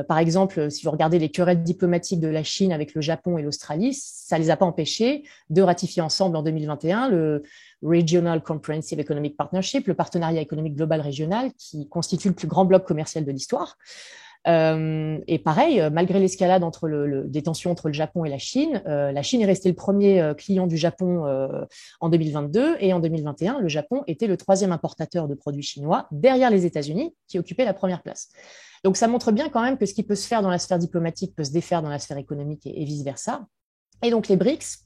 C: Par exemple, si vous regardez les querelles diplomatiques de la Chine avec le Japon et l'Australie, ça ne les a pas empêchés de ratifier ensemble en 2021 le Regional Comprehensive Economic Partnership, le partenariat économique global régional qui constitue le plus grand bloc commercial de l'histoire. Et pareil, malgré l'escalade des tensions entre le Japon et la Chine est restée le premier client du Japon en 2022 et en 2021, le Japon était le troisième importateur de produits chinois derrière les États-Unis qui occupaient la première place. Donc ça montre bien quand même que ce qui peut se faire dans la sphère diplomatique peut se défaire dans la sphère économique et vice-versa. Et donc les BRICS,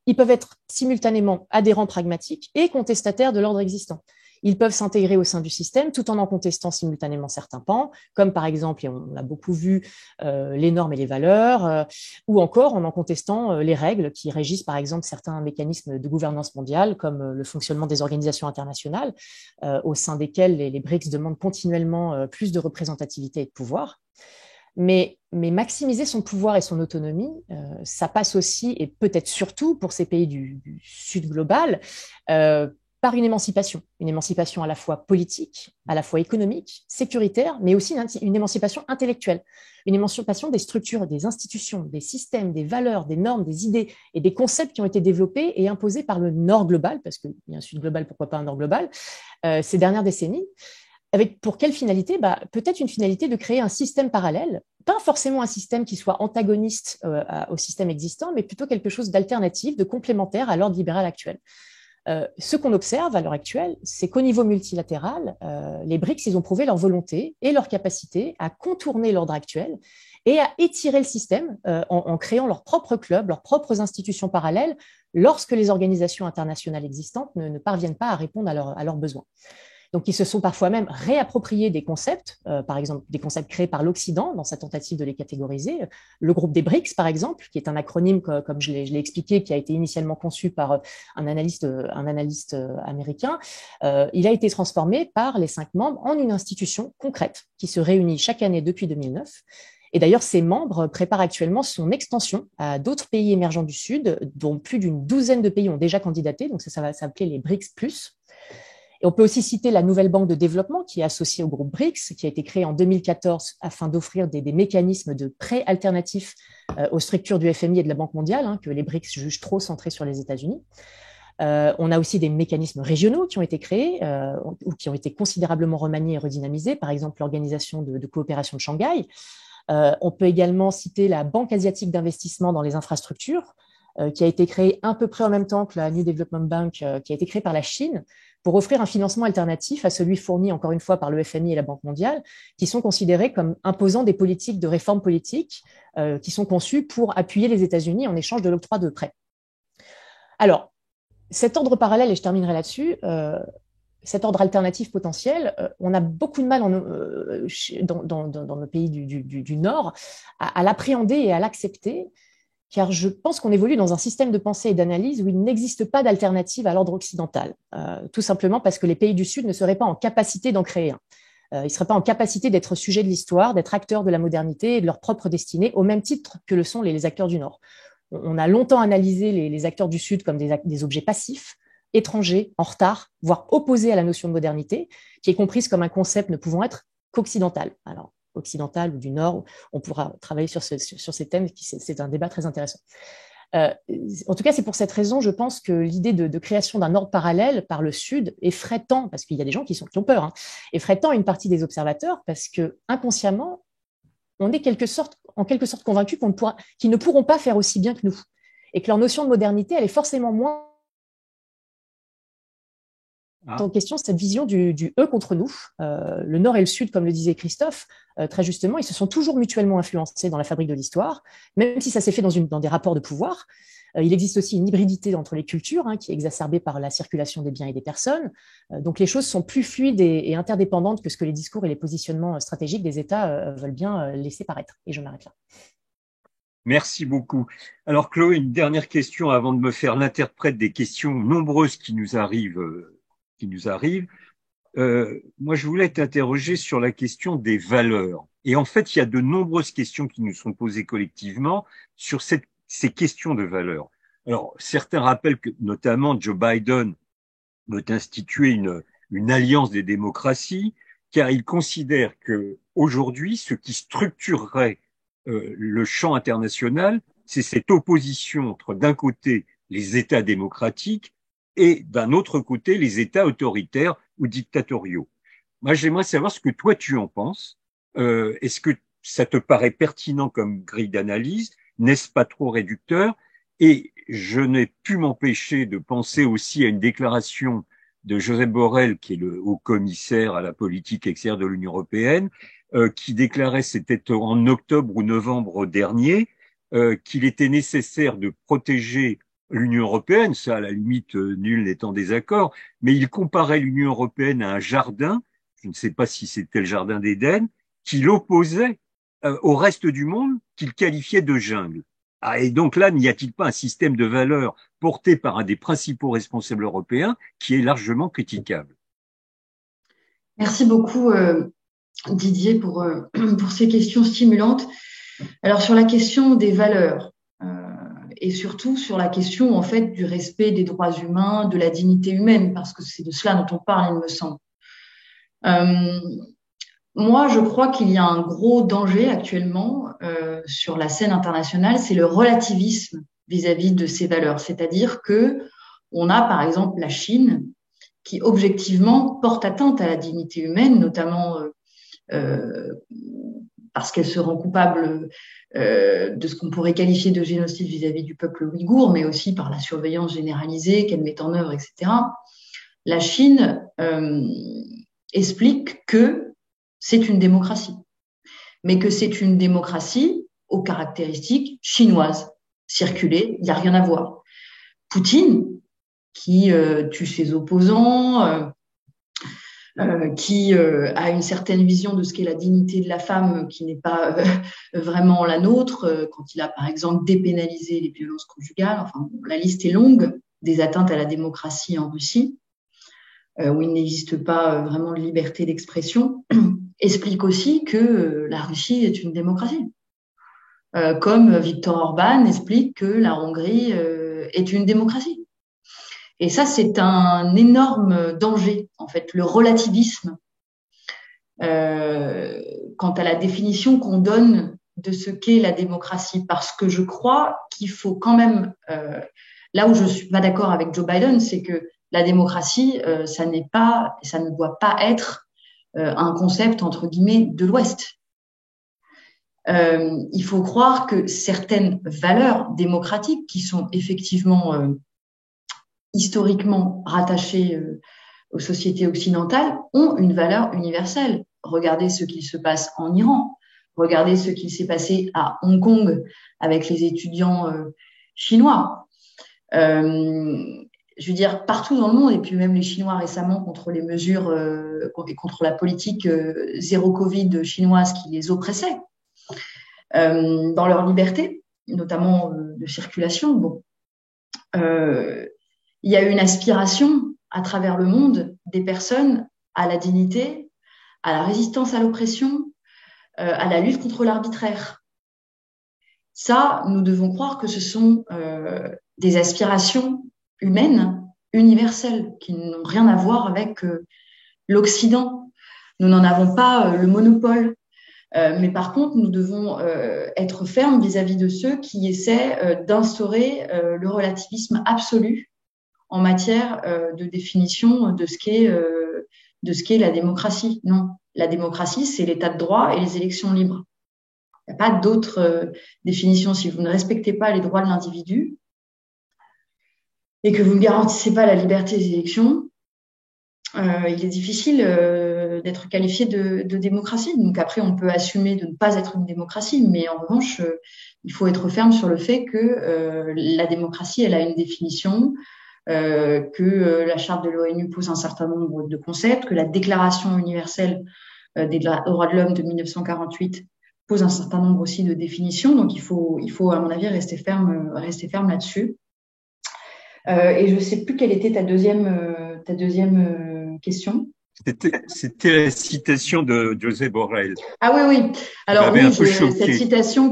C: ils peuvent être simultanément adhérents pragmatiques et contestataires de l'ordre existant. Ils peuvent s'intégrer au sein du système tout en contestant simultanément certains pans, comme par exemple, et on l'a beaucoup vu, les normes et les valeurs, ou encore en contestant les règles qui régissent par exemple certains mécanismes de gouvernance mondiale, comme le fonctionnement des organisations internationales, au sein desquelles les BRICS demandent continuellement plus de représentativité et de pouvoir. Mais maximiser son pouvoir et son autonomie, ça passe aussi, et peut-être surtout pour ces pays du Sud global, par une émancipation à la fois politique, à la fois économique, sécuritaire, mais aussi une émancipation intellectuelle, une émancipation des structures, des institutions, des systèmes, des valeurs, des normes, des idées et des concepts qui ont été développés et imposés par le Nord global, parce qu'il y a un Sud global, pourquoi pas un Nord global, ces dernières décennies. Avec pour quelle finalité? Peut-être une finalité de créer un système parallèle, pas forcément un système qui soit antagoniste au système existant, mais plutôt quelque chose d'alternatif, de complémentaire à l'ordre libéral actuel. Ce qu'on observe à l'heure actuelle, c'est qu'au niveau multilatéral, les BRICS, ils ont prouvé leur volonté et leur capacité à contourner l'ordre actuel et à étirer le système en créant leurs propres clubs, leurs propres institutions parallèles, lorsque les organisations internationales existantes ne parviennent pas à répondre à leurs besoins. Donc, ils se sont parfois même réappropriés des concepts, par exemple des concepts créés par l'Occident dans sa tentative de les catégoriser. Le groupe des BRICS, par exemple, qui est un acronyme, comme je l'ai expliqué, qui a été initialement conçu par un analyste américain, il a été transformé par les 5 membres en une institution concrète qui se réunit chaque année depuis 2009. Et d'ailleurs, ces membres préparent actuellement son extension à d'autres pays émergents du Sud, dont plus d'une douzaine de pays ont déjà candidaté. Donc, ça va s'appeler les BRICS+. Et on peut aussi citer la nouvelle banque de développement qui est associée au groupe BRICS, qui a été créée en 2014 afin d'offrir des mécanismes de prêts alternatifs aux structures du FMI et de la Banque mondiale, que les BRICS jugent trop centrés sur les États-Unis. On a aussi des mécanismes régionaux qui ont été créés ou qui ont été considérablement remaniés et redynamisés, par exemple l'organisation de coopération de Shanghai. On peut également citer la Banque asiatique d'investissement dans les infrastructures, qui a été créée à peu près en même temps que la New Development Bank, qui a été créée par la Chine, pour offrir un financement alternatif à celui fourni, encore une fois, par le FMI et la Banque mondiale, qui sont considérés comme imposant des politiques de réforme politique qui sont conçues pour appuyer les États-Unis en échange de l'octroi de prêts. Alors, cet ordre parallèle, et je terminerai là-dessus, cet ordre alternatif potentiel, on a beaucoup de mal dans nos pays du Nord à l'appréhender et à l'accepter, car je pense qu'on évolue dans un système de pensée et d'analyse où il n'existe pas d'alternative à l'ordre occidental, tout simplement parce que les pays du Sud ne seraient pas en capacité d'en créer un. Ils ne seraient pas en capacité d'être sujets de l'histoire, d'être acteurs de la modernité et de leur propre destinée, au même titre que le sont les acteurs du Nord. On a longtemps analysé les acteurs du Sud comme des objets passifs, étrangers, en retard, voire opposés à la notion de modernité, qui est comprise comme un concept ne pouvant être qu'occidental. Alors, occidental ou du Nord, on pourra travailler sur ces thèmes, c'est un débat très intéressant. En tout cas, c'est pour cette raison, je pense que l'idée de création d'un ordre parallèle par le Sud effraie tant, parce qu'il y a des gens qui ont peur, effraie tant une partie des observateurs, parce que inconsciemment, on est en quelque sorte convaincus qu'ils ne pourront pas faire aussi bien que nous, et que leur notion de modernité, elle est forcément moins en question cette vision du eux contre nous. Le Nord et le Sud, comme le disait Christophe, très justement, ils se sont toujours mutuellement influencés dans la fabrique de l'histoire, même si ça s'est fait dans des rapports de pouvoir. Il existe aussi une hybridité entre les cultures qui est exacerbée par la circulation des biens et des personnes. Donc les choses sont plus fluides et interdépendantes que ce que les discours et les positionnements stratégiques des États veulent bien laisser paraître. Et je m'arrête là.
A: Merci beaucoup. Alors Chloé, une dernière question avant de me faire l'interprète des questions nombreuses qui nous arrivent. Moi, je voulais t'interroger sur la question des valeurs. Et en fait, il y a de nombreuses questions qui nous sont posées collectivement sur ces questions de valeurs. Alors, certains rappellent que, notamment, Joe Biden veut instituer une alliance des démocraties, car il considère que aujourd'hui, ce qui structurerait le champ international, c'est cette opposition entre, d'un côté, les États démocratiques et d'un autre côté, les États autoritaires ou dictatoriaux. Moi, j'aimerais savoir ce que toi, tu en penses. Est-ce que ça te paraît pertinent comme grille d'analyse? N'est-ce pas trop réducteur? Et je n'ai pu m'empêcher de penser aussi à une déclaration de Josep Borrell, qui est le haut commissaire à la politique extérieure de l'Union européenne, qui déclarait, c'était en octobre ou novembre dernier, qu'il était nécessaire de protéger l'Union européenne, ça à la limite nul n'est en désaccord, mais il comparait l'Union européenne à un jardin, je ne sais pas si c'était le jardin d'Éden, qu'il opposait au reste du monde, qu'il qualifiait de jungle. Ah, et donc là, n'y a-t-il pas un système de valeurs porté par un des principaux responsables européens qui est largement critiquable?
D: Merci beaucoup, Didier, pour ces questions stimulantes. Alors, sur la question des valeurs, et surtout sur la question, en fait, du respect des droits humains, de la dignité humaine, parce que c'est de cela dont on parle, il me semble. Moi, je crois qu'il y a un gros danger actuellement sur la scène internationale, c'est le relativisme vis-à-vis de ces valeurs. C'est-à-dire que on a, par exemple, la Chine qui, objectivement, porte atteinte à la dignité humaine, notamment parce qu'elle se rend coupable de ce qu'on pourrait qualifier de génocide vis-à-vis du peuple ouïghour, mais aussi par la surveillance généralisée qu'elle met en œuvre, etc. La Chine explique que c'est une démocratie, mais que c'est une démocratie aux caractéristiques chinoises. Circuler, il n'y a rien à voir. Poutine, qui tue ses opposants, qui a une certaine vision de ce qu'est la dignité de la femme qui n'est pas vraiment la nôtre, quand il a par exemple dépénalisé les violences conjugales. Enfin, la liste est longue des atteintes à la démocratie en Russie, où il n'existe pas vraiment de liberté d'expression, explique aussi que la Russie est une démocratie. Comme Viktor Orban explique que la Hongrie est une démocratie. Et ça, c'est un énorme danger, en fait, le relativisme quant à la définition qu'on donne de ce qu'est la démocratie. Parce que je crois qu'il faut quand même, là où je ne suis pas d'accord avec Joe Biden, c'est que la démocratie, ça ne doit pas être un concept, entre guillemets, de l'Ouest. Il faut croire que certaines valeurs démocratiques qui sont effectivement historiquement rattachées aux sociétés occidentales ont une valeur universelle. Regardez ce qui se passe en Iran, regardez ce qui s'est passé à Hong Kong avec les étudiants chinois. Je veux dire, partout dans le monde, et puis même les Chinois récemment contre les mesures et contre la politique zéro Covid chinoise qui les oppressait dans leur liberté, notamment de circulation. Bon. Il y a une aspiration à travers le monde des personnes à la dignité, à la résistance à l'oppression, à la lutte contre l'arbitraire. Ça, nous devons croire que ce sont des aspirations humaines, universelles, qui n'ont rien à voir avec l'Occident. Nous n'en avons pas le monopole. Mais par contre, nous devons être fermes vis-à-vis de ceux qui essaient d'instaurer le relativisme absolu en matière de définition de ce qu'est la démocratie. Non, la démocratie, c'est l'état de droit et les élections libres. Il n'y a pas d'autre définition. Si vous ne respectez pas les droits de l'individu et que vous ne garantissez pas la liberté des élections, il est difficile d'être qualifié de démocratie. Donc après, on peut assumer de ne pas être une démocratie, mais en revanche, il faut être ferme sur le fait que la démocratie, elle a une définition, que la charte de l'ONU pose un certain nombre de concepts, que la Déclaration universelle des droits de l'homme de 1948 pose un certain nombre aussi de définitions. Donc il faut à mon avis, rester ferme là-dessus. Et je ne sais plus quelle était ta deuxième question.
A: C'était la citation de Josep Borrell.
D: Ah oui. Alors oui,
A: cette
D: citation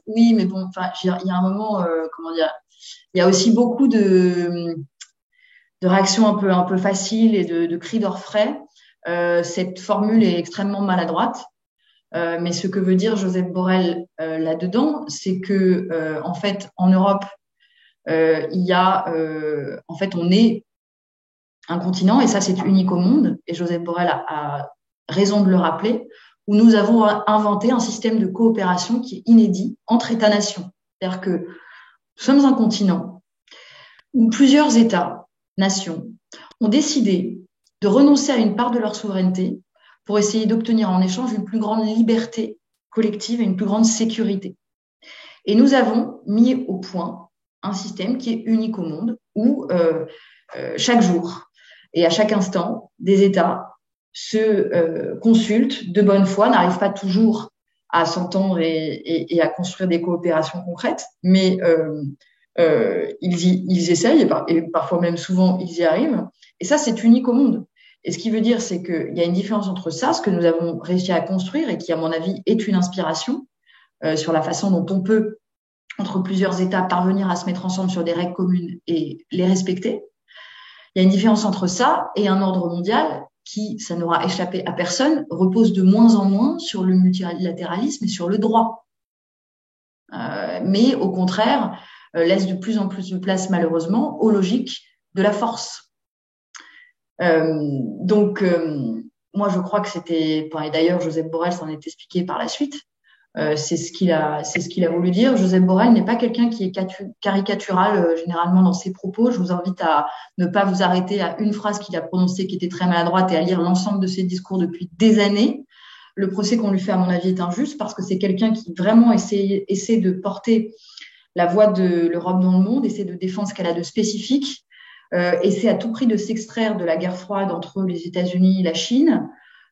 D: oui, mais bon, enfin, il y a un moment, comment dire, il y a aussi beaucoup de réactions un peu faciles et de cris d'orfraie. Cette formule est extrêmement maladroite. Mais ce que veut dire Josep Borrell là-dedans, c'est que en fait, en Europe, il y a, en fait, on est un continent, et ça c'est unique au monde, et Josep Borrell a raison de le rappeler, où nous avons inventé un système de coopération qui est inédit entre États-nations. C'est-à-dire que nous sommes un continent où plusieurs États, nations, ont décidé de renoncer à une part de leur souveraineté pour essayer d'obtenir en échange une plus grande liberté collective et une plus grande sécurité. Et nous avons mis au point un système qui est unique au monde où chaque jour et à chaque instant, des États se consultent de bonne foi, n'arrivent pas toujours à s'entendre et à construire des coopérations concrètes, mais ils essayent et parfois même souvent ils y arrivent. Et ça, c'est unique au monde. Et ce qui veut dire, c'est qu'il y a une différence entre ça, ce que nous avons réussi à construire et qui, à mon avis, est une inspiration sur la façon dont on peut, entre plusieurs États, parvenir à se mettre ensemble sur des règles communes et les respecter. Il y a une différence entre ça et un ordre mondial qui, ça n'aura échappé à personne, repose de moins en moins sur le multilatéralisme et sur le droit. Mais au contraire, laisse de plus en plus de place, malheureusement, aux logiques de la force. Donc, moi, je crois que c'était, et d'ailleurs, Joseph Borrell s'en est expliqué par la suite, c'est ce qu'il a voulu dire. Joseph Borrell n'est pas quelqu'un qui est caricatural généralement dans ses propos. Je vous invite à ne pas vous arrêter à une phrase qu'il a prononcée qui était très maladroite et à lire l'ensemble de ses discours depuis des années. Le procès qu'on lui fait, à mon avis, est injuste parce que c'est quelqu'un qui vraiment essaie de porter la voix de l'Europe dans le monde, essaie de défendre ce qu'elle a de spécifique, essaie à tout prix de s'extraire de la guerre froide entre les États-Unis et la Chine,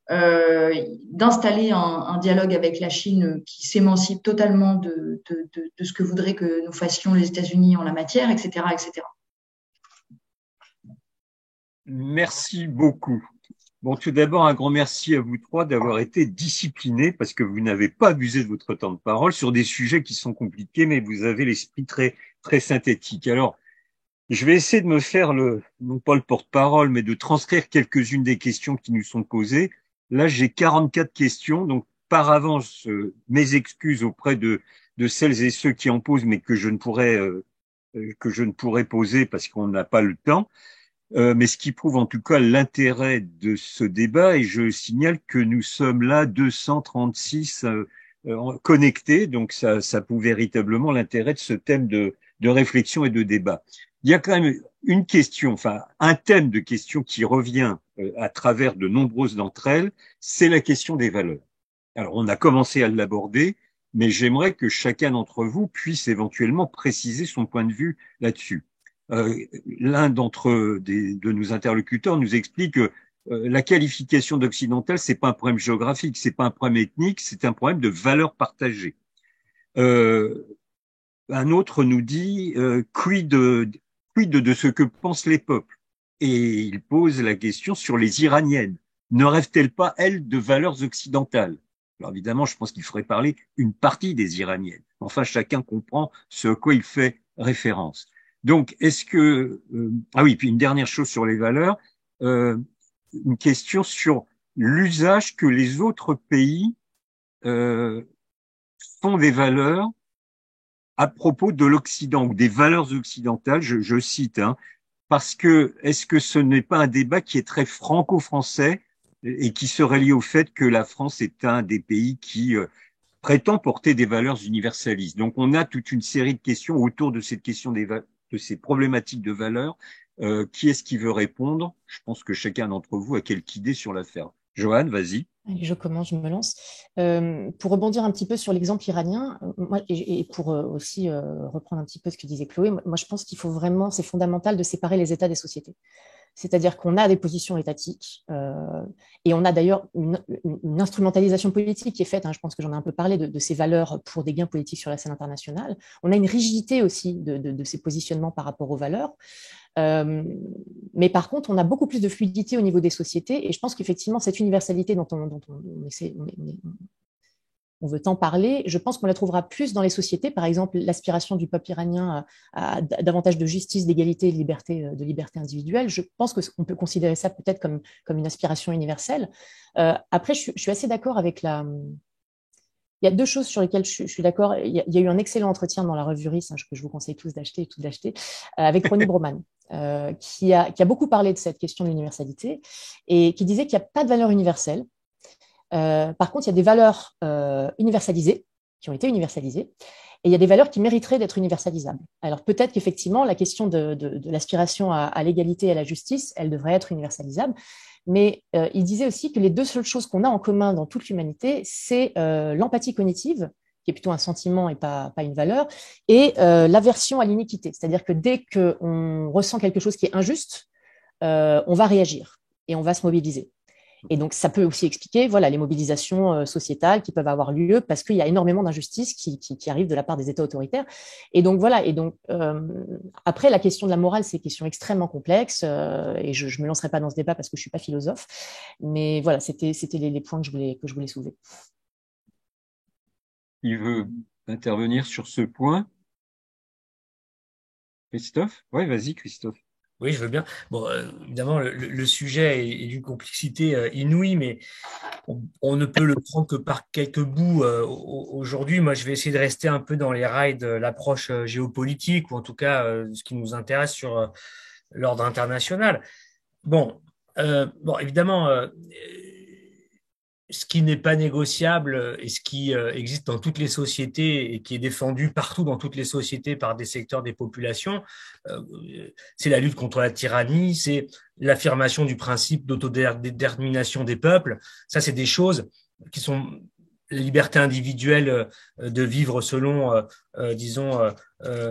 D: d'installer un dialogue avec la Chine qui s'émancipe totalement de ce que voudraient que nous fassions les États-Unis en la matière, etc., etc.
A: Merci beaucoup. Bon, tout d'abord, un grand merci à vous trois d'avoir été disciplinés parce que vous n'avez pas abusé de votre temps de parole sur des sujets qui sont compliqués, mais vous avez l'esprit très, très synthétique. Alors, je vais essayer de me faire non pas le porte-parole, mais de transcrire quelques-unes des questions qui nous sont posées. Là, j'ai 44 questions, donc par avance, mes excuses auprès de celles et ceux qui en posent, mais que je ne pourrais poser parce qu'on n'a pas le temps. Mais ce qui prouve en tout cas l'intérêt de ce débat, et je signale que nous sommes là 236 connectés, donc ça prouve véritablement l'intérêt de ce thème de réflexion et de débat. Il y a quand même une question, enfin un thème de question qui revient à travers de nombreuses d'entre elles, c'est la question des valeurs. Alors on a commencé à l'aborder, mais j'aimerais que chacun d'entre vous puisse éventuellement préciser son point de vue là-dessus. L'un de nos interlocuteurs nous explique que la qualification d'occidental, c'est pas un problème géographique, c'est pas un problème ethnique, c'est un problème de valeurs partagées. Un autre nous dit quid de ce que pensent les peuples, et il pose la question sur les Iraniennes. Ne rêvent-elles pas, elles, de valeurs occidentales? Alors évidemment, je pense qu'il faudrait parler une partie des Iraniennes. Enfin, chacun comprend ce à quoi il fait référence. Donc, est-ce que ah oui, puis une dernière chose sur les valeurs, une question sur l'usage que les autres pays font des valeurs à propos de l'Occident ou des valeurs occidentales, je cite, parce que est-ce que ce n'est pas un débat qui est très franco-français et qui serait lié au fait que la France est un des pays qui prétend porter des valeurs universalistes. Donc, on a toute une série de questions autour de cette question de ces problématiques de valeurs. Qui est-ce qui veut répondre? Je pense que chacun d'entre vous a quelques idées sur l'affaire. Joanne, vas-y.
C: Je commence, je me lance. Pour rebondir un petit peu sur l'exemple iranien, moi, et pour aussi reprendre un petit peu ce que disait Chloé, moi je pense qu'il faut vraiment, c'est fondamental de séparer les États des sociétés. C'est-à-dire qu'on a des positions étatiques et on a d'ailleurs une instrumentalisation politique qui est faite, je pense que j'en ai un peu parlé, de ces valeurs pour des gains politiques sur la scène internationale. On a une rigidité aussi de ces positionnements par rapport aux valeurs. Mais par contre, on a beaucoup plus de fluidité au niveau des sociétés et je pense qu'effectivement, cette universalité dont on veut tant parler, je pense qu'on la trouvera plus dans les sociétés. Par exemple, l'aspiration du peuple iranien à davantage de justice, d'égalité, de liberté individuelle. Je pense qu'on peut considérer ça peut-être comme une aspiration universelle. Après, je suis assez d'accord avec Il y a deux choses sur lesquelles je suis d'accord. Il y a eu un excellent entretien dans la revue RIS, que je vous conseille tous d'acheter, avec Ronnie Broman, qui a beaucoup parlé de cette question de l'universalité et qui disait qu'il n'y a pas de valeur universelle. Par contre, il y a des valeurs universalisées, qui ont été universalisées, et il y a des valeurs qui mériteraient d'être universalisables. Alors peut-être qu'effectivement, la question de l'aspiration à l'égalité et à la justice, elle devrait être universalisable, mais il disait aussi que les deux seules choses qu'on a en commun dans toute l'humanité, c'est l'empathie cognitive, qui est plutôt un sentiment et pas une valeur, et l'aversion à l'iniquité. C'est-à-dire que dès qu'on ressent quelque chose qui est injuste, on va réagir et on va se mobiliser. Et donc, ça peut aussi expliquer voilà, les mobilisations sociétales qui peuvent avoir lieu parce qu'il y a énormément d'injustices qui arrivent de la part des États autoritaires. Et donc, voilà. Et donc, après, la question de la morale, c'est une question extrêmement complexe et je ne me lancerai pas dans ce débat parce que je ne suis pas philosophe. Mais voilà, c'était les points que je voulais soulever.
A: Il veut intervenir sur ce point? Christophe? Oui, vas-y, Christophe.
B: Oui, je veux bien. Bon, évidemment, le sujet est d'une complexité inouïe, mais on ne peut le prendre que par quelques bouts aujourd'hui. Moi, je vais essayer de rester un peu dans les rails de l'approche géopolitique, ou en tout cas ce qui nous intéresse sur l'ordre international. Bon, évidemment, ce qui n'est pas négociable et ce qui existe dans toutes les sociétés et qui est défendu partout dans toutes les sociétés par des secteurs des populations, c'est la lutte contre la tyrannie, c'est l'affirmation du principe d'autodétermination des peuples. Ça, c'est des choses qui sont la liberté individuelle de vivre selon, disons,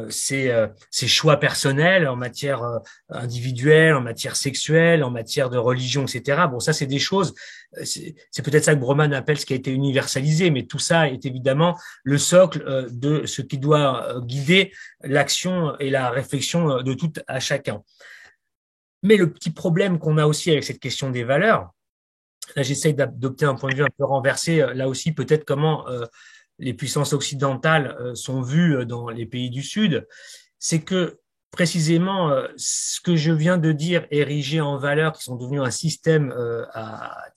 B: ses choix personnels en matière individuelle, en matière sexuelle, en matière de religion, etc. Bon, ça, c'est des choses, c'est peut-être ça que Broman appelle ce qui a été universalisé, mais tout ça est évidemment le socle de ce qui doit guider l'action et la réflexion de tout à chacun. Mais le petit problème qu'on a aussi avec cette question des valeurs, là, j'essaye d'adopter un point de vue un peu renversé. Là aussi, peut-être comment les puissances occidentales sont vues dans les pays du Sud. C'est que précisément ce que je viens de dire, érigé en valeurs qui sont devenus un système à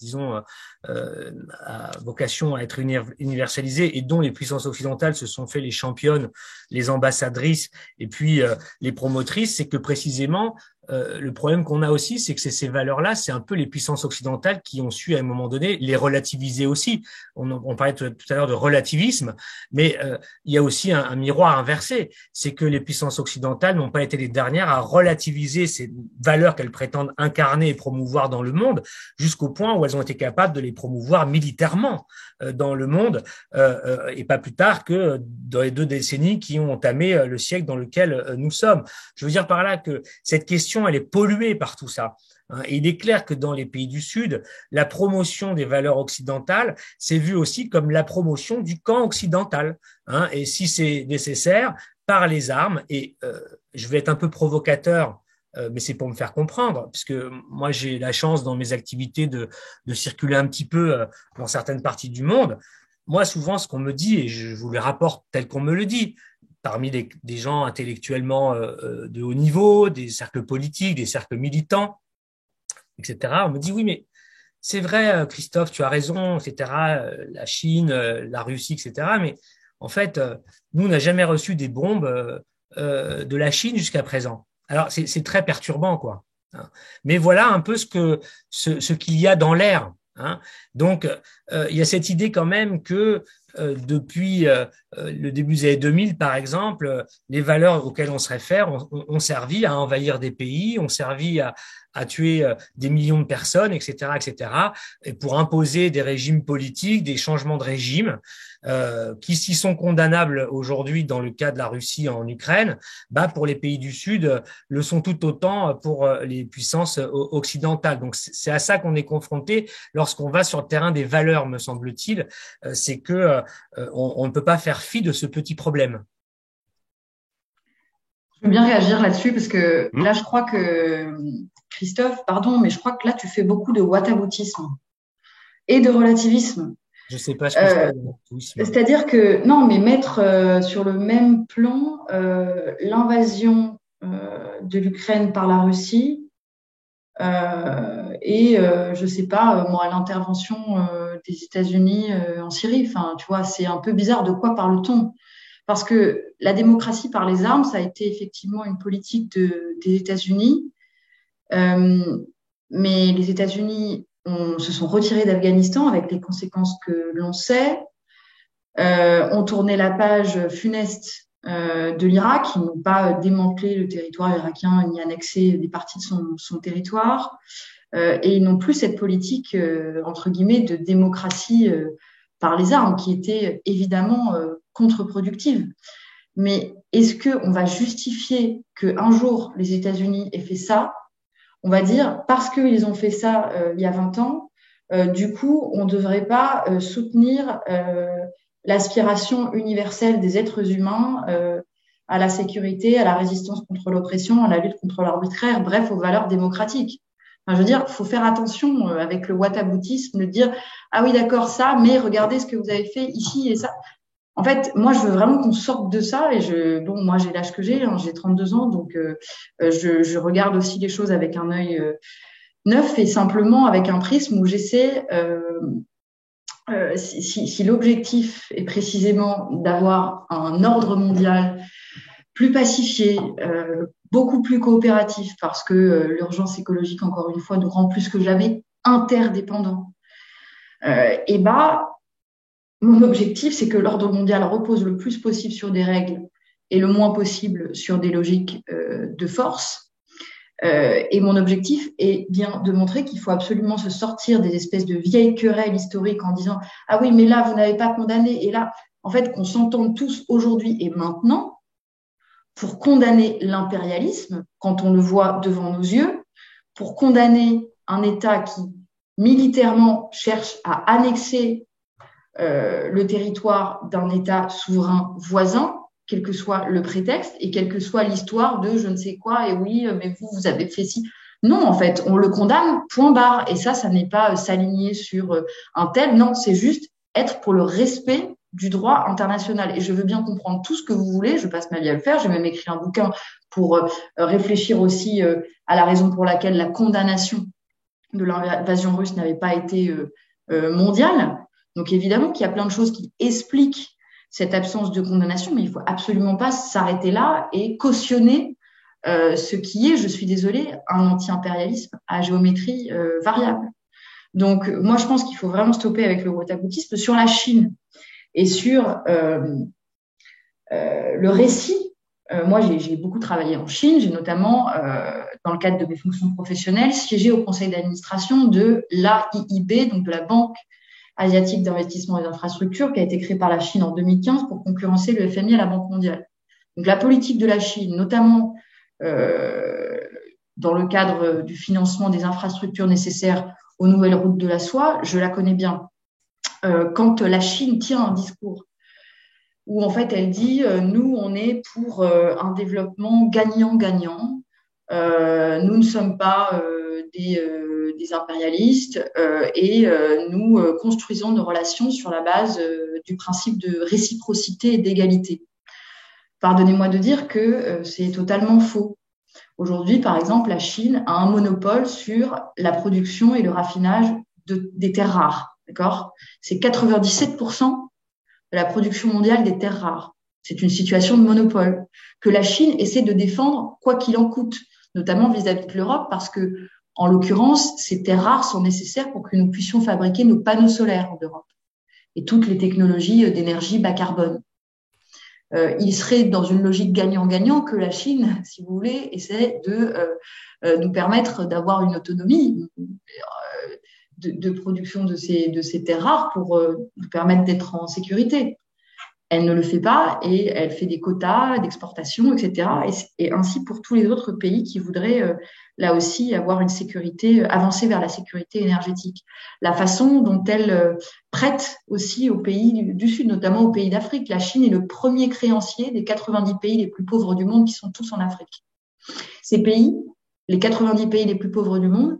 B: vocation à être universalisé et dont les puissances occidentales se sont fait les championnes, les ambassadrices et puis les promotrices, c'est que précisément le problème qu'on a aussi, c'est que ces valeurs-là, c'est un peu les puissances occidentales qui ont su à un moment donné les relativiser aussi. On parlait tout à l'heure de relativisme, mais il y a aussi un miroir inversé, c'est que les puissances occidentales n'ont pas été les dernières à relativiser ces valeurs qu'elles prétendent incarner et promouvoir dans le monde, jusqu'au point où elles ont été capables de les promouvoir militairement dans le monde, et pas plus tard que dans les 2 décennies qui ont entamé le siècle dans lequel nous sommes. Je veux dire par là que cette question, elle est polluée par tout ça. Et il est clair que dans les pays du Sud, la promotion des valeurs occidentales, c'est vu aussi comme la promotion du camp occidental. Et si c'est nécessaire, par les armes, et je vais être un peu provocateur, mais c'est pour me faire comprendre, puisque moi j'ai la chance dans mes activités de circuler un petit peu dans certaines parties du monde. Moi, souvent, ce qu'on me dit, et je vous le rapporte tel qu'on me le dit, parmi des gens intellectuellement de haut niveau, des cercles politiques, des cercles militants, etc. On me dit, oui, mais c'est vrai, Christophe, tu as raison, etc. La Chine, la Russie, etc. Mais en fait, nous, on n'a jamais reçu des bombes de la Chine jusqu'à présent. Alors, c'est très perturbant, quoi. Mais voilà un peu ce qu'il y a dans l'air. Donc, il y a cette idée quand même que depuis le début des années 2000, par exemple, les valeurs auxquelles on se réfère ont servi à envahir des pays, ont servi à tuer des millions de personnes, etc., etc., et pour imposer des régimes politiques, des changements de régime qui, s'y sont condamnables aujourd'hui dans le cas de la Russie en Ukraine, pour les pays du Sud, le sont tout autant pour les puissances occidentales. Donc, c'est à ça qu'on est confronté lorsqu'on va sur le terrain des valeurs, me semble-t-il, c'est que on ne peut pas faire fi de ce petit problème.
D: Je veux bien réagir là-dessus parce que là, je crois que, Christophe, pardon, mais je crois que là, tu fais beaucoup de whataboutisme et de relativisme.
B: Je ne sais pas ce que c'est le relativisme.
D: C'est-à-dire que, non, mais mettre sur le même plan l'invasion de l'Ukraine par la Russie et, je ne sais pas, moi, l'intervention des États-Unis en Syrie. Enfin, tu vois, c'est un peu bizarre. De quoi parle-t-on? Parce que la démocratie par les armes, ça a été effectivement une politique des États-Unis. Mais les États-Unis se sont retirés d'Afghanistan avec les conséquences que l'on sait, ont tourné la page funeste de l'Irak. Ils n'ont pas démantelé le territoire irakien ni annexé des parties de son territoire. Et ils n'ont plus cette politique, entre guillemets, de démocratie par les armes, qui était évidemment contre-productive. Mais est-ce qu'on va justifier qu'un jour, les États-Unis aient fait ça? On va dire, parce qu'ils ont fait ça il y a 20 ans, du coup, on ne devrait pas soutenir l'aspiration universelle des êtres humains à la sécurité, à la résistance contre l'oppression, à la lutte contre l'arbitraire, bref, aux valeurs démocratiques. Enfin, je veux dire, il faut faire attention avec le whataboutisme de dire « Ah oui, d'accord, ça, mais regardez ce que vous avez fait ici et ça ». En fait, moi, je veux vraiment qu'on sorte de ça. Et bon, moi, j'ai l'âge que j'ai, hein, j'ai 32 ans, donc je regarde aussi les choses avec un œil neuf et simplement avec un prisme où j'essaie, si l'objectif est précisément d'avoir un ordre mondial plus pacifié, beaucoup plus coopératif, parce que l'urgence écologique, encore une fois, nous rend plus que jamais interdépendants, et mon objectif, c'est que l'ordre mondial repose le plus possible sur des règles et le moins possible sur des logiques de force. Et mon objectif est bien de montrer qu'il faut absolument se sortir des espèces de vieilles querelles historiques en disant « Ah oui, mais là, vous n'avez pas condamné. » Et là, en fait, qu'on s'entende tous aujourd'hui et maintenant pour condamner l'impérialisme quand on le voit devant nos yeux, pour condamner un État qui, militairement, cherche à annexer le territoire d'un État souverain voisin, quel que soit le prétexte et quelle que soit l'histoire de je ne sais quoi, et oui, mais vous avez fait ci. Non, en fait, on le condamne, point barre. Et ça n'est pas s'aligner sur un tel. Non, c'est juste être pour le respect du droit international. Et je veux bien comprendre tout ce que vous voulez. Je passe ma vie à le faire. J'ai même écrit un bouquin pour réfléchir aussi à la raison pour laquelle la condamnation de l'invasion russe n'avait pas été mondiale. Donc évidemment qu'il y a plein de choses qui expliquent cette absence de condamnation, mais il ne faut absolument pas s'arrêter là et cautionner ce qui est, je suis désolée, un anti-impérialisme à géométrie variable. Donc moi, je pense qu'il faut vraiment stopper avec le whataboutisme sur la Chine et sur le récit. Moi, j'ai beaucoup travaillé en Chine. J'ai notamment, dans le cadre de mes fonctions professionnelles, siégé au conseil d'administration de l'AIIB, donc de la Banque asiatique d'investissement et d'infrastructures, qui a été créée par la Chine en 2015 pour concurrencer le FMI à la Banque mondiale. Donc la politique de la Chine, notamment dans le cadre du financement des infrastructures nécessaires aux nouvelles routes de la soie, je la connais bien. Quand la Chine tient un discours où en fait elle dit nous on est pour un développement gagnant-gagnant, nous ne sommes pas des impérialistes et nous construisons nos relations sur la base du principe de réciprocité et d'égalité. Pardonnez-moi de dire que c'est totalement faux. Aujourd'hui, par exemple, la Chine a un monopole sur la production et le raffinage des terres rares. D'accord ? C'est 97% de la production mondiale des terres rares. C'est une situation de monopole que la Chine essaie de défendre quoi qu'il en coûte, notamment vis-à-vis de l'Europe, parce que, en l'occurrence, ces terres rares sont nécessaires pour que nous puissions fabriquer nos panneaux solaires en Europe et toutes les technologies d'énergie bas carbone. Il serait dans une logique gagnant-gagnant que la Chine, si vous voulez, essaie de nous permettre d'avoir une autonomie de production de ces terres rares pour nous permettre d'être en sécurité. Elle ne le fait pas et elle fait des quotas d'exportation, etc. Et ainsi pour tous les autres pays qui voudraient là aussi avoir une sécurité, avancer vers la sécurité énergétique. La façon dont elle prête aussi aux pays du Sud, notamment aux pays d'Afrique. La Chine est le premier créancier des 90 pays les plus pauvres du monde qui sont tous en Afrique. Ces pays, les 90 pays les plus pauvres du monde,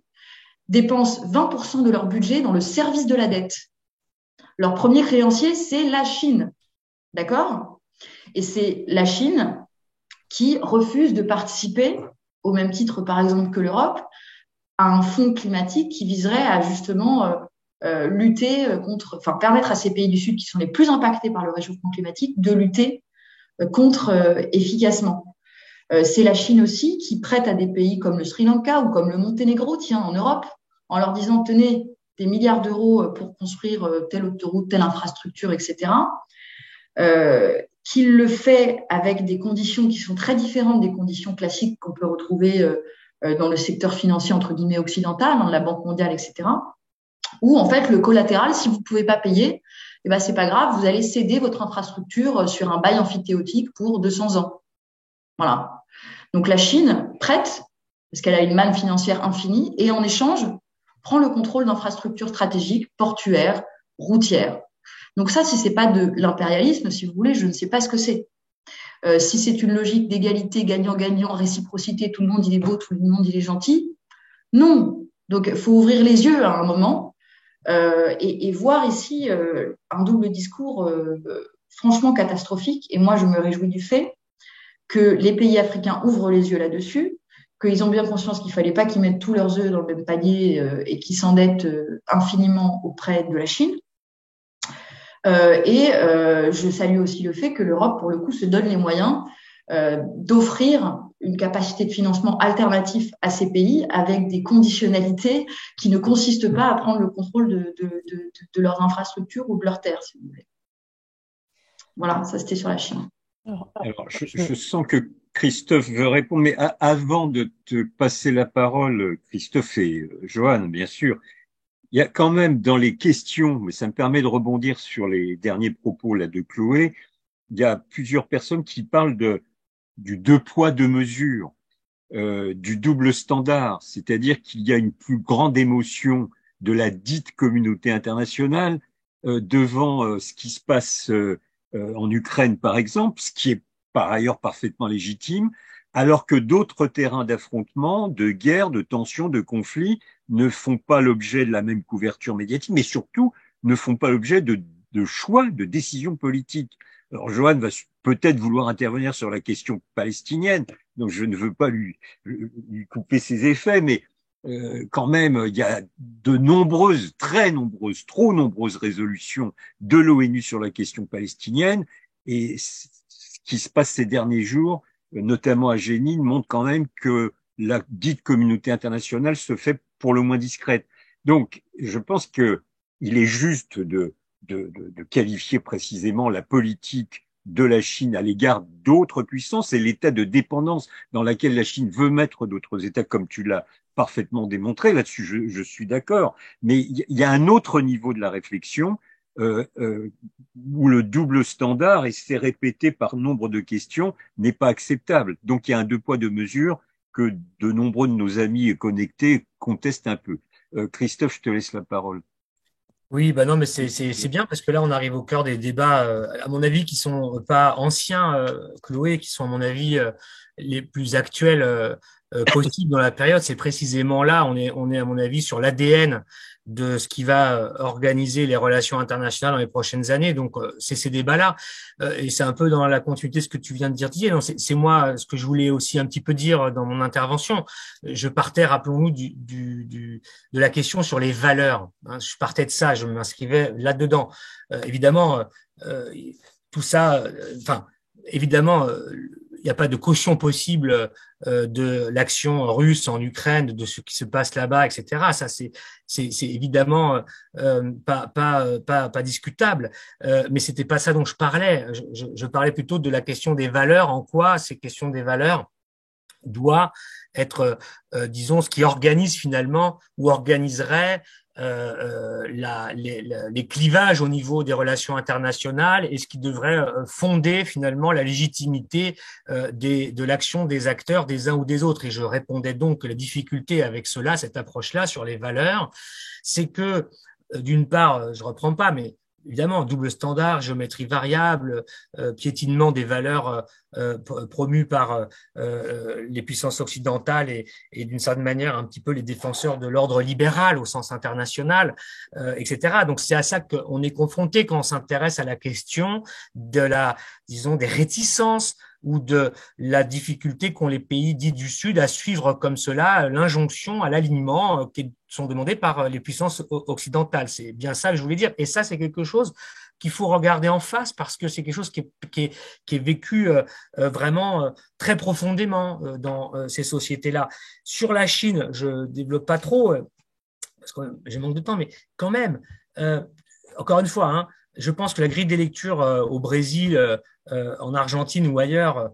D: dépensent 20% de leur budget dans le service de la dette. Leur premier créancier, c'est la Chine. D'accord ? Et c'est la Chine qui refuse de participer, au même titre par exemple que l'Europe, à un fonds climatique qui viserait à justement lutter contre, enfin permettre à ces pays du Sud qui sont les plus impactés par le réchauffement climatique de lutter contre efficacement. C'est la Chine aussi qui prête à des pays comme le Sri Lanka ou comme le Monténégro, tiens, en Europe, en leur disant tenez des milliards d'euros pour construire telle autoroute, telle infrastructure, etc. Qu'il le fait avec des conditions qui sont très différentes des conditions classiques qu'on peut retrouver dans le secteur financier entre guillemets occidental, dans la Banque mondiale, etc. où en fait le collatéral, si vous ne pouvez pas payer, eh ben, c'est pas grave, vous allez céder votre infrastructure sur un bail amphithéotique pour 200 ans. Voilà. Donc la Chine prête, parce qu'elle a une manne financière infinie, et en échange, prend le contrôle d'infrastructures stratégiques, portuaires, routières. Donc ça, si c'est pas de l'impérialisme, si vous voulez, je ne sais pas ce que c'est. Si c'est une logique d'égalité, gagnant-gagnant, réciprocité, tout le monde il est beau, tout le monde il est gentil, non. Donc il faut ouvrir les yeux à un moment et voir ici un double discours franchement catastrophique. Et moi, je me réjouis du fait que les pays africains ouvrent les yeux là-dessus, qu'ils ont bien conscience qu'il ne fallait pas qu'ils mettent tous leurs œufs dans le même panier et qu'ils s'endettent infiniment auprès de la Chine. Je salue aussi le fait que l'Europe, pour le coup, se donne les moyens d'offrir une capacité de financement alternatif à ces pays avec des conditionnalités qui ne consistent pas à prendre le contrôle de leurs infrastructures ou de leurs terres, si vous voulez. Voilà, ça c'était sur la Chine.
A: Alors, je sens que Christophe veut répondre, mais avant de te passer la parole, Christophe et Johan, bien sûr, il y a quand même dans les questions, mais ça me permet de rebondir sur les derniers propos là de Chloé, il y a plusieurs personnes qui parlent du deux poids, deux mesures, du double standard, c'est-à-dire qu'il y a une plus grande émotion de la dite communauté internationale devant ce qui se passe en Ukraine, par exemple, ce qui est par ailleurs parfaitement légitime, alors que d'autres terrains d'affrontement, de guerre, de tension, de conflit ne font pas l'objet de la même couverture médiatique, mais surtout ne font pas l'objet de choix, de décisions politiques. Alors, Johan va peut-être vouloir intervenir sur la question palestinienne, donc je ne veux pas lui couper ses effets, mais quand même, il y a de nombreuses, très nombreuses, trop nombreuses résolutions de l'ONU sur la question palestinienne, et ce qui se passe ces derniers jours, notamment à Jénine, montre quand même que la dite communauté internationale se fait pour le moins discrète. Donc, je pense que il est juste de qualifier précisément la politique de la Chine à l'égard d'autres puissances et l'état de dépendance dans laquelle la Chine veut mettre d'autres États, comme tu l'as parfaitement démontré. Là-dessus, je suis d'accord. Mais il y a un autre niveau de la réflexion où le double standard, et c'est répété par nombre de questions, n'est pas acceptable. Donc il y a un deux poids, deux mesures que de nombreux de nos amis connectés contestent un peu. Christophe, je te laisse la parole.
B: Oui, bah non, mais c'est bien parce que là on arrive au cœur des débats, à mon avis, qui sont pas anciens, Chloé, qui sont à mon avis les plus actuels possibles dans la période. C'est précisément là, on est à mon avis sur l'ADN de ce qui va organiser les relations internationales dans les prochaines années. Donc c'est ces débats-là, et c'est un peu dans la continuité de ce que tu viens de dire, Didier. Non, c'est moi ce que je voulais aussi un petit peu dire dans mon intervention. Je partais, rappelons-nous, de la question sur les valeurs. Je partais de ça, je m'inscrivais là-dedans. Évidemment, tout ça, évidemment, il n'y a pas de caution possible de l'action russe en Ukraine, de ce qui se passe là-bas, etc. Ça, c'est évidemment pas discutable. Mais c'était pas ça dont je parlais. Je parlais plutôt de la question des valeurs. En quoi ces questions des valeurs doit être, disons, ce qui organise finalement ou organiserait les clivages au niveau des relations internationales et ce qui devrait fonder finalement la légitimité de l'action des acteurs des uns ou des autres. Et je répondais donc que la difficulté avec cela, cette approche-là sur les valeurs, c'est que d'une part, je reprends pas, mais évidemment, double standard, géométrie variable, piétinement des valeurs promues par les puissances occidentales et d'une certaine manière un petit peu les défenseurs de l'ordre libéral au sens international, etc. Donc c'est à ça qu'on est confronté quand on s'intéresse à la question de disons, des réticences ou de la difficulté qu'ont les pays dits du Sud à suivre comme cela l'injonction à l'alignement qui sont demandées par les puissances occidentales. C'est bien ça que je voulais dire. Et ça, c'est quelque chose qu'il faut regarder en face parce que c'est quelque chose qui est vécu vraiment très profondément dans ces sociétés-là. Sur la Chine, je développe pas trop parce que j'ai manque de temps, mais quand même, encore une fois, je pense que la grille des lectures au Brésil, en Argentine ou ailleurs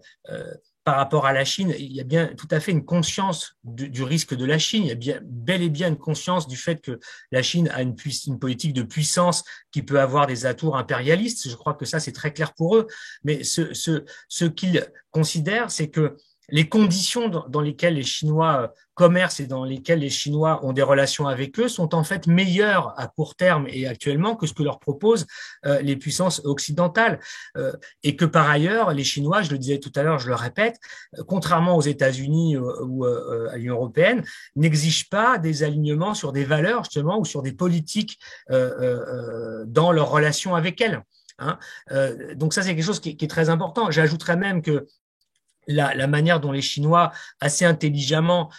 B: par rapport à la Chine, il y a bien tout à fait une conscience du risque de la Chine. Il y a bel et bien une conscience du fait que la Chine a une politique de puissance qui peut avoir des atours impérialistes. Je crois que ça, c'est très clair pour eux. Mais ce qu'ils considèrent, c'est que les conditions dans lesquelles les Chinois commercent et dans lesquelles les Chinois ont des relations avec eux sont en fait meilleures à court terme et actuellement que ce que leur proposent les puissances occidentales. Et que par ailleurs, les Chinois, je le disais tout à l'heure, je le répète, contrairement aux États-Unis ou à l'Union européenne, n'exigent pas des alignements sur des valeurs justement ou sur des politiques dans leurs relations avec elles. Hein. Donc ça, c'est quelque chose qui est très important. J'ajouterais même que la manière dont les Chinois, assez intelligemment,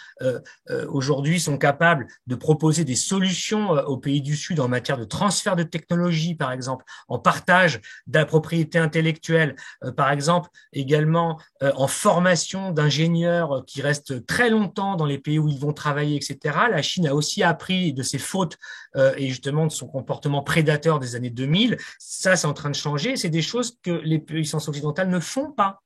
B: aujourd'hui sont capables de proposer des solutions aux pays du Sud en matière de transfert de technologie, par exemple, en partage de la propriété intellectuelle, par exemple, également en formation d'ingénieurs qui restent très longtemps dans les pays où ils vont travailler, etc. La Chine a aussi appris de ses fautes et justement de son comportement prédateur des années 2000. Ça, c'est en train de changer. C'est des choses que les puissances occidentales ne font pas,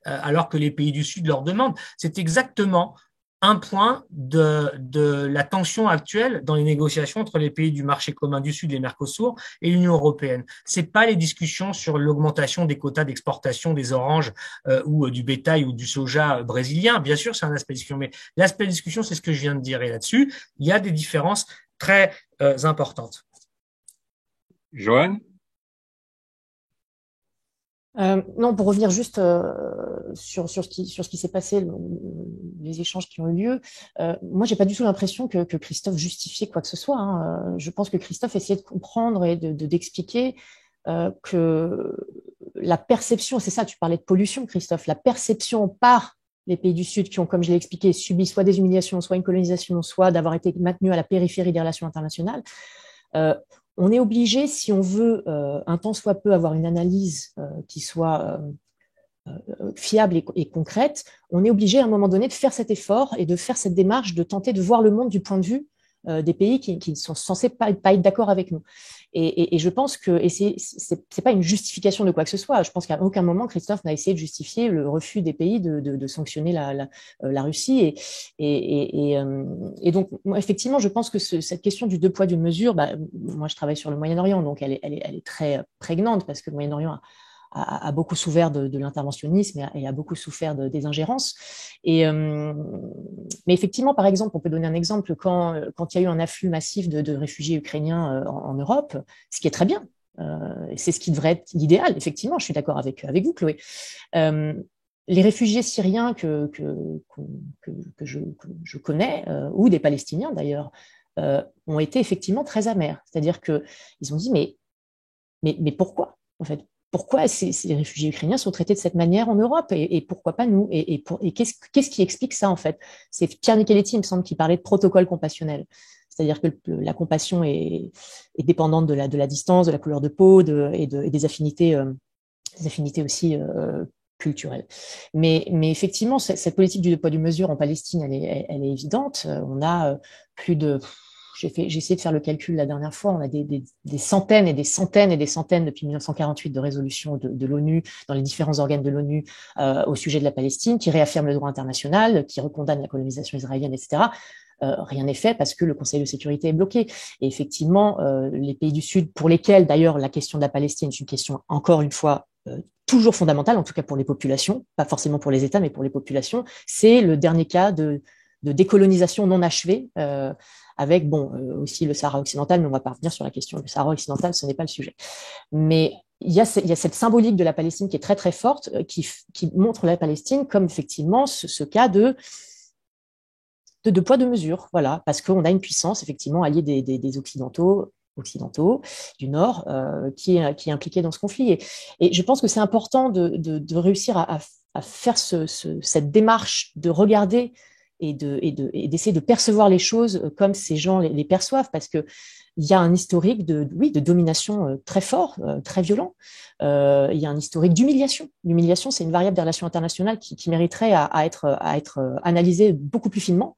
B: alors que les pays du Sud leur demandent. C'est exactement un point de la tension actuelle dans les négociations entre les pays du marché commun du Sud, les Mercosur, et l'Union européenne. C'est pas les discussions sur l'augmentation des quotas d'exportation des oranges ou du bétail ou du soja brésilien. Bien sûr, c'est un aspect de discussion, mais l'aspect de discussion, c'est ce que je viens de dire. Et là-dessus, il y a des différences très importantes.
A: Johan?
C: Non, pour revenir juste sur ce qui s'est passé, les échanges qui ont eu lieu, moi, j'ai pas du tout l'impression que Christophe justifiait quoi que ce soit. Hein. Je pense que Christophe essayait de comprendre et d'expliquer que la perception, c'est ça, tu parlais de pollution, Christophe, la perception par les pays du Sud qui ont, comme je l'ai expliqué, subi soit des humiliations, soit une colonisation, soit d'avoir été maintenus à la périphérie des relations internationales. On est obligé, si on veut un tant soit peu avoir une analyse qui soit fiable et concrète, on est obligé à un moment donné de faire cet effort et de faire cette démarche de tenter de voir le monde du point de vue des pays qui sont censés pas être d'accord avec nous. Et je pense que c'est pas une justification de quoi que ce soit. Je pense qu'à aucun moment Christophe n'a essayé de justifier le refus des pays de sanctionner la Russie. Et donc moi, effectivement, je pense que cette question du deux poids deux mesures, moi je travaille sur le Moyen-Orient, donc elle est très prégnante parce que le Moyen-Orient a beaucoup souffert de l'interventionnisme et a beaucoup souffert des ingérences. Mais effectivement, par exemple, on peut donner un exemple quand il y a eu un afflux massif de réfugiés ukrainiens en Europe, ce qui est très bien. C'est ce qui devrait être l'idéal. Effectivement, je suis d'accord avec vous, Chloé. Les réfugiés syriens que je connais, ou des Palestiniens d'ailleurs, ont été effectivement très amers. C'est-à-dire qu'ils ont dit mais pourquoi en fait? Pourquoi ces réfugiés ukrainiens sont traités de cette manière en Europe et pourquoi pas nous? Et qu'est-ce qui explique ça en fait? C'est Pierre Micheletti, il me semble, qui parlait de protocole compassionnel. C'est-à-dire que la compassion est dépendante de la distance, de la couleur de peau et des affinités aussi culturelles. Mais effectivement, cette politique du deux poids deux mesures en Palestine, elle est évidente. On a plus de j'ai essayé de faire le calcul la dernière fois. On a des centaines et des centaines et des centaines depuis 1948 de résolutions de l'ONU dans les différents organes de l'ONU au sujet de la Palestine, qui réaffirment le droit international, qui recondamnent la colonisation israélienne, etc. Rien n'est fait parce que le Conseil de sécurité est bloqué. Et effectivement, les pays du Sud, pour lesquels d'ailleurs la question de la Palestine est une question encore une fois toujours fondamentale, en tout cas pour les populations, pas forcément pour les États, mais pour les populations, c'est le dernier cas de décolonisation non achevée. Avec aussi le Sahara occidental, mais on va pas revenir sur la question du Sahara occidental, ce n'est pas le sujet. Mais il y a cette symbolique de la Palestine qui est très très forte, qui montre la Palestine comme effectivement ce cas de deux poids deux mesures, voilà, parce qu'on a une puissance effectivement alliée des occidentaux du Nord qui est impliquée dans ce conflit. Et je pense que c'est important de réussir à faire cette démarche de regarder et d'essayer de percevoir les choses comme ces gens les perçoivent, parce que il y a un historique de domination très fort, très violent. Il y a un historique d'humiliation. L'humiliation, c'est une variable des relations internationales qui mériterait à être analysée beaucoup plus finement.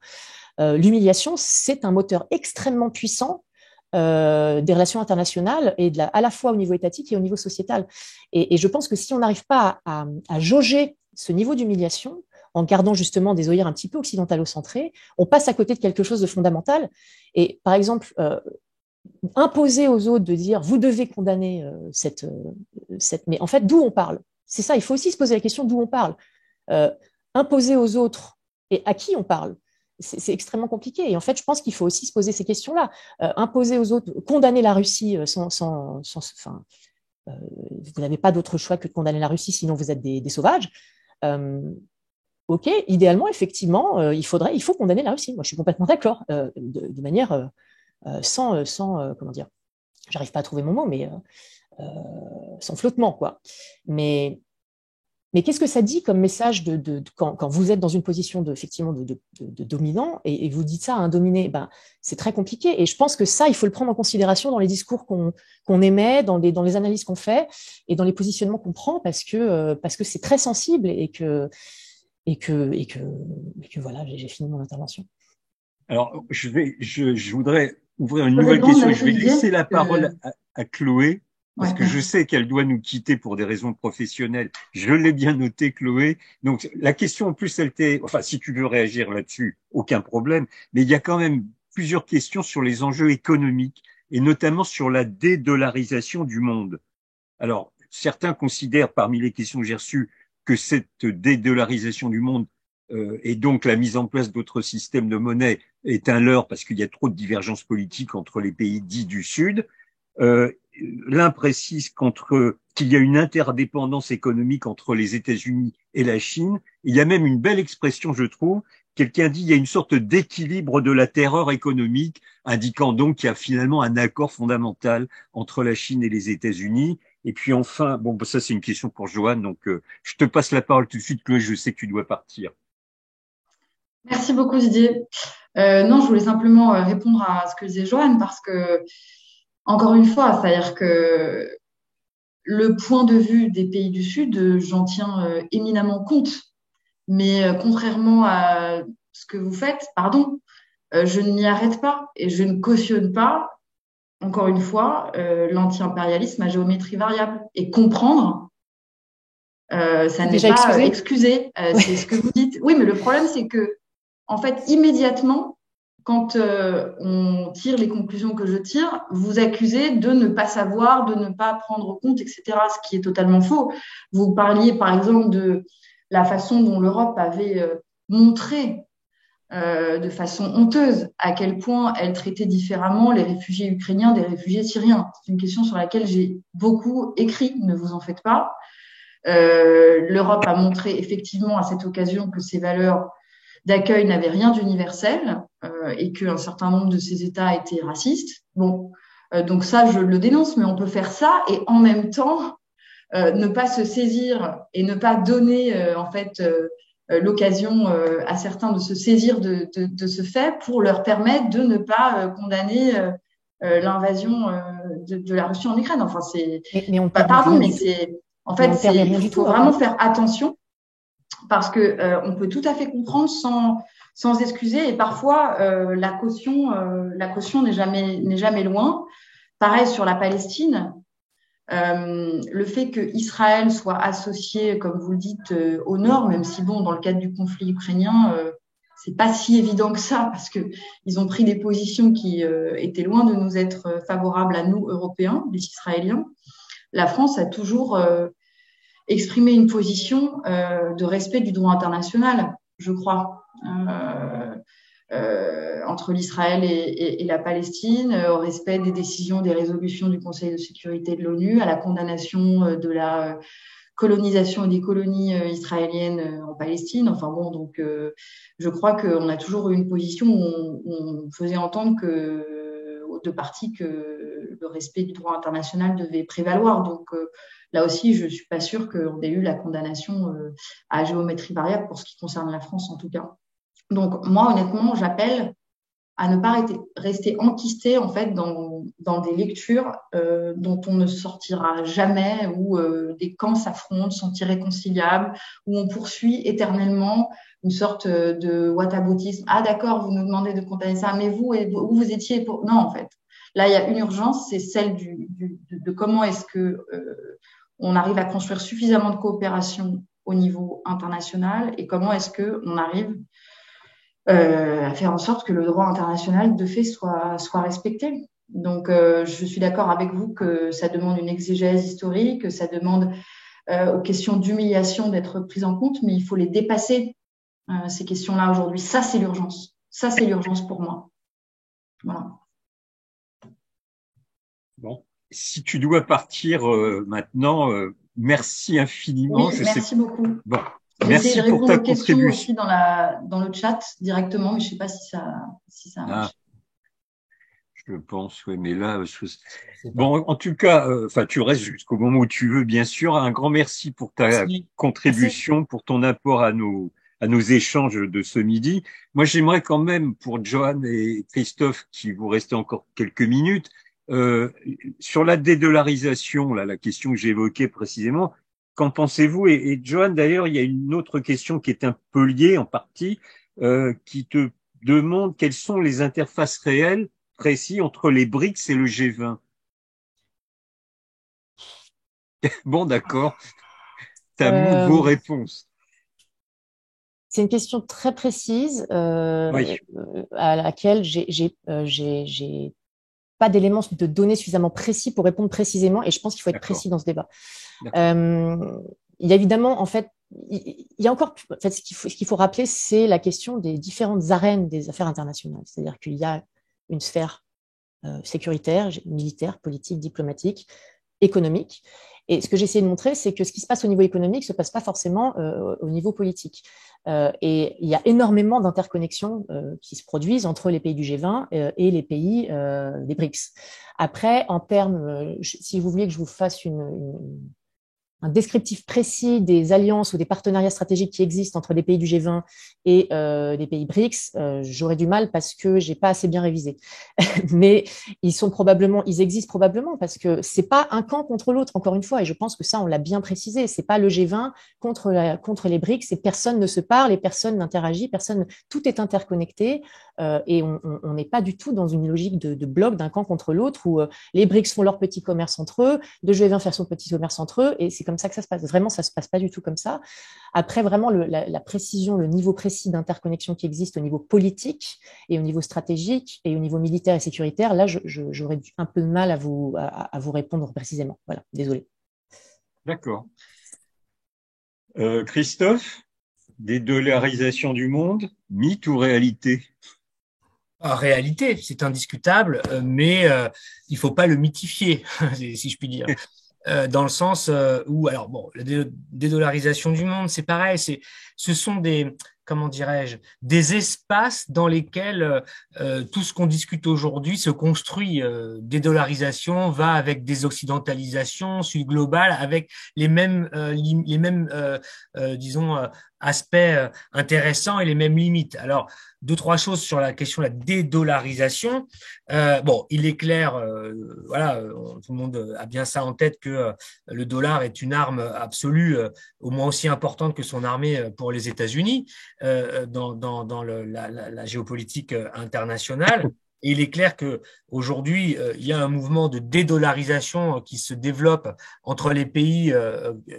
C: L'humiliation, c'est un moteur extrêmement puissant des relations internationales et à la fois au niveau étatique et au niveau sociétal. Et je pense que si on n'arrive pas à jauger ce niveau d'humiliation, en gardant justement des œillères un petit peu occidentalo-centrées, on passe à côté de quelque chose de fondamental. Et par exemple, imposer aux autres de dire vous devez condamner cette. Mais en fait, d'où on parle? C'est ça, il faut aussi se poser la question d'où on parle. Imposer aux autres et à qui on parle? C'est extrêmement compliqué. Et en fait, je pense qu'il faut aussi se poser ces questions-là. Imposer aux autres, condamner la Russie vous n'avez pas d'autre choix que de condamner la Russie, sinon vous êtes des sauvages. Ok, idéalement, effectivement, il faut condamner la Russie. Moi, je suis complètement d'accord, de manière sans comment dire, j'arrive pas à trouver mon mot, mais sans flottement, quoi. Mais qu'est-ce que ça dit comme message quand vous êtes dans une position effectivement de dominant et vous dites ça à un dominé? Ben, c'est très compliqué. Et je pense que ça, il faut le prendre en considération dans les discours qu'on émet, dans les analyses qu'on fait et dans les positionnements qu'on prend parce que c'est très sensible et que voilà, j'ai fini mon intervention.
A: Alors, je voudrais ouvrir une nouvelle question. Je vais laisser la parole à Chloé. Parce que je sais qu'elle doit nous quitter pour des raisons professionnelles. Je l'ai bien noté, Chloé. Donc, la question, en plus, enfin, si tu veux réagir là-dessus, aucun problème. Mais il y a quand même plusieurs questions sur les enjeux économiques et notamment sur la dédollarisation du monde. Alors, certains considèrent, parmi les questions que j'ai reçues, que cette dédollarisation du monde et donc la mise en place d'autres systèmes de monnaie est un leurre parce qu'il y a trop de divergences politiques entre les pays dits du Sud. L'un précise qu'il y a une interdépendance économique entre les États-Unis et la Chine. Il y a même une belle expression, je trouve. Quelqu'un dit qu'il y a une sorte d'équilibre de la terreur économique, indiquant donc qu'il y a finalement un accord fondamental entre la Chine et les États-Unis. Et puis enfin, bon, ça c'est une question pour Joanne, donc je te passe la parole tout de suite, Chloé, je sais que tu dois partir.
D: Merci beaucoup, Didier. Non, je voulais simplement répondre à ce que disait Joanne, parce que encore une fois, c'est-à-dire que le point de vue des pays du Sud, j'en tiens éminemment compte. Mais contrairement à ce que vous faites, je ne m'y arrête pas et je ne cautionne pas, encore une fois, l'anti-impérialisme à géométrie variable. Et comprendre, ça n'est pas excuser, c'est ce que vous dites. Oui, mais le problème, c'est que, en fait, immédiatement, quand on tire les conclusions que je tire, vous accusez de ne pas savoir, de ne pas prendre compte, etc., ce qui est totalement faux. Vous parliez, par exemple, de la façon dont l'Europe avait montré de façon honteuse à quel point elle traitait différemment les réfugiés ukrainiens des réfugiés syriens. C'est une question sur laquelle j'ai beaucoup écrit, ne vous en faites pas. L'Europe a montré effectivement à cette occasion que ses valeurs d'accueil n'avaient rien d'universel et qu'un certain nombre de ces États étaient racistes. Bon, donc ça, je le dénonce, mais on peut faire ça et en même temps ne pas se saisir et ne pas donner l'occasion à certains de se saisir de ce fait pour leur permettre de ne pas condamner l'invasion de la Russie en Ukraine. Enfin, c'est il faut vraiment faire attention parce que on peut tout à fait comprendre sans excuser et parfois la caution n'est jamais loin. Pareil sur la Palestine. Le fait que Israël soit associé, comme vous le dites, au nord, même si bon, dans le cadre du conflit ukrainien, c'est pas si évident que ça, parce que ils ont pris des positions qui étaient loin de nous être favorables à nous, Européens, les Israéliens. La France a toujours exprimé une position de respect du droit international, je crois. Entre l'Israël et la Palestine, au respect des décisions, des résolutions du Conseil de sécurité de l'ONU, à la condamnation de la colonisation et des colonies israéliennes en Palestine. Enfin bon, donc je crois qu'on a toujours eu une position où on faisait entendre aux deux parties que le respect du droit international devait prévaloir. Donc là aussi, je suis pas sûre qu'on ait eu la condamnation à géométrie variable pour ce qui concerne la France en tout cas. Donc, moi, honnêtement, j'appelle à ne pas rester enquisté, en fait, dans des lectures dont on ne sortira jamais, où des camps s'affrontent, sont irréconciliables, où on poursuit éternellement une sorte de whataboutisme. Ah, d'accord, vous nous demandez de condamner ça, mais où vous étiez pour... Non, en fait. Là, il y a une urgence, c'est celle de comment est-ce que on arrive à construire suffisamment de coopération au niveau international et comment est-ce qu'on arrive à faire en sorte que le droit international de fait soit respecté. Donc, je suis d'accord avec vous que ça demande une exégèse historique, que ça demande aux questions d'humiliation d'être prises en compte, mais il faut les dépasser, ces questions-là aujourd'hui. Ça, c'est l'urgence. Ça, c'est l'urgence pour moi. Voilà.
A: Bon, si tu dois partir maintenant, merci infiniment.
D: Oui, merci beaucoup.
A: Bon,
D: je vais essayer de répondre aux questions
A: contribution.
D: aussi dans le chat directement, mais je ne sais pas si ça marche.
A: Je pense, oui, mais là, bon, en tout cas, enfin, tu restes jusqu'au moment où tu veux, bien sûr. Un grand merci pour ta contribution, pour ton apport à nos échanges de ce midi. Moi, j'aimerais quand même, pour Johan et Christophe, qui vous restez encore quelques minutes, sur la dédollarisation, là, la question que j'évoquais précisément, qu'en pensez-vous? Et Johan, d'ailleurs, il y a une autre question qui est un peu liée en partie, qui te demande quelles sont les interfaces réelles précis entre les BRICS et le G20. Bon, d'accord. Vos réponses.
C: C'est une question très précise
A: Oui.
C: à laquelle j'ai pas d'éléments de données suffisamment précis pour répondre précisément, et je pense qu'il faut être précis dans ce débat. Il y a évidemment, en fait, il y a encore, en fait, ce qu'il faut rappeler, c'est la question des différentes arènes des affaires internationales. C'est-à-dire qu'il y a une sphère sécuritaire, militaire, politique, diplomatique, économique. Et ce que j'essaie de montrer, c'est que ce qui se passe au niveau économique ne se passe pas forcément au niveau politique. Et il y a énormément d'interconnexions qui se produisent entre les pays du G20 et les pays des BRICS. Après, en termes, si vous vouliez que je vous fasse un descriptif précis des alliances ou des partenariats stratégiques qui existent entre des pays du G20 et des pays BRICS, j'aurais du mal parce que j'ai pas assez bien révisé. Mais ils existent probablement parce que c'est pas un camp contre l'autre, encore une fois, et je pense que ça, on l'a bien précisé. C'est pas le G20 contre les BRICS, et personne ne se parle et personne n'interagit, tout est interconnecté, et on n'est pas du tout dans une logique de bloc d'un camp contre l'autre où les BRICS font leur petit commerce entre eux, le G20 fait son petit commerce entre eux, et c'est comme ça que ça se passe. Vraiment, ça se passe pas du tout comme ça. Après, vraiment, la précision, le niveau précis d'interconnexion qui existe au niveau politique et au niveau stratégique et au niveau militaire et sécuritaire, là, j'aurais un peu de mal à vous répondre précisément. Voilà, désolé.
A: D'accord. Christophe, dédollarisation du monde, mythe ou réalité?
B: En réalité, c'est indiscutable, mais il faut pas le mythifier, si je puis dire. Dans le sens où, alors bon, la dédollarisation du monde, c'est pareil, ce sont comment dirais-je, des espaces dans lesquels tout ce qu'on discute aujourd'hui se construit. Dédollarisation va avec désoccidentalisation, sud global, avec les mêmes disons, aspects intéressants et les mêmes limites. Alors, deux, trois choses sur la question de la dédollarisation. Bon, il est clair, voilà, tout le monde a bien ça en tête que le dollar est une arme absolue, au moins aussi importante que son armée pour les États-Unis dans la géopolitique internationale. Et il est clair que aujourd'hui, il y a un mouvement de dédollarisation qui se développe entre les pays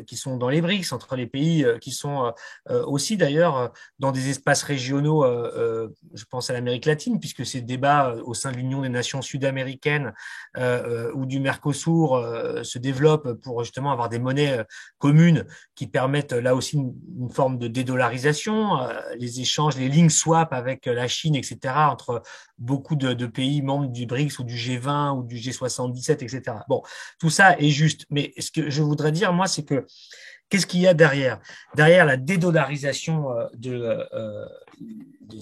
B: qui sont dans les BRICS, entre les pays qui sont aussi d'ailleurs dans des espaces régionaux, je pense à l'Amérique latine, puisque ces débats au sein de l'Union des nations sud-américaines ou du Mercosur se développent pour justement avoir des monnaies communes qui permettent là aussi une forme de dédollarisation, les échanges, les link swap avec la Chine, etc., entre beaucoup de pays membres du BRICS ou du G20 ou du G77, etc. Bon, tout ça est juste. Mais ce que je voudrais dire, moi, c'est que qu'est-ce qu'il y a derrière? Derrière la dédollarisation des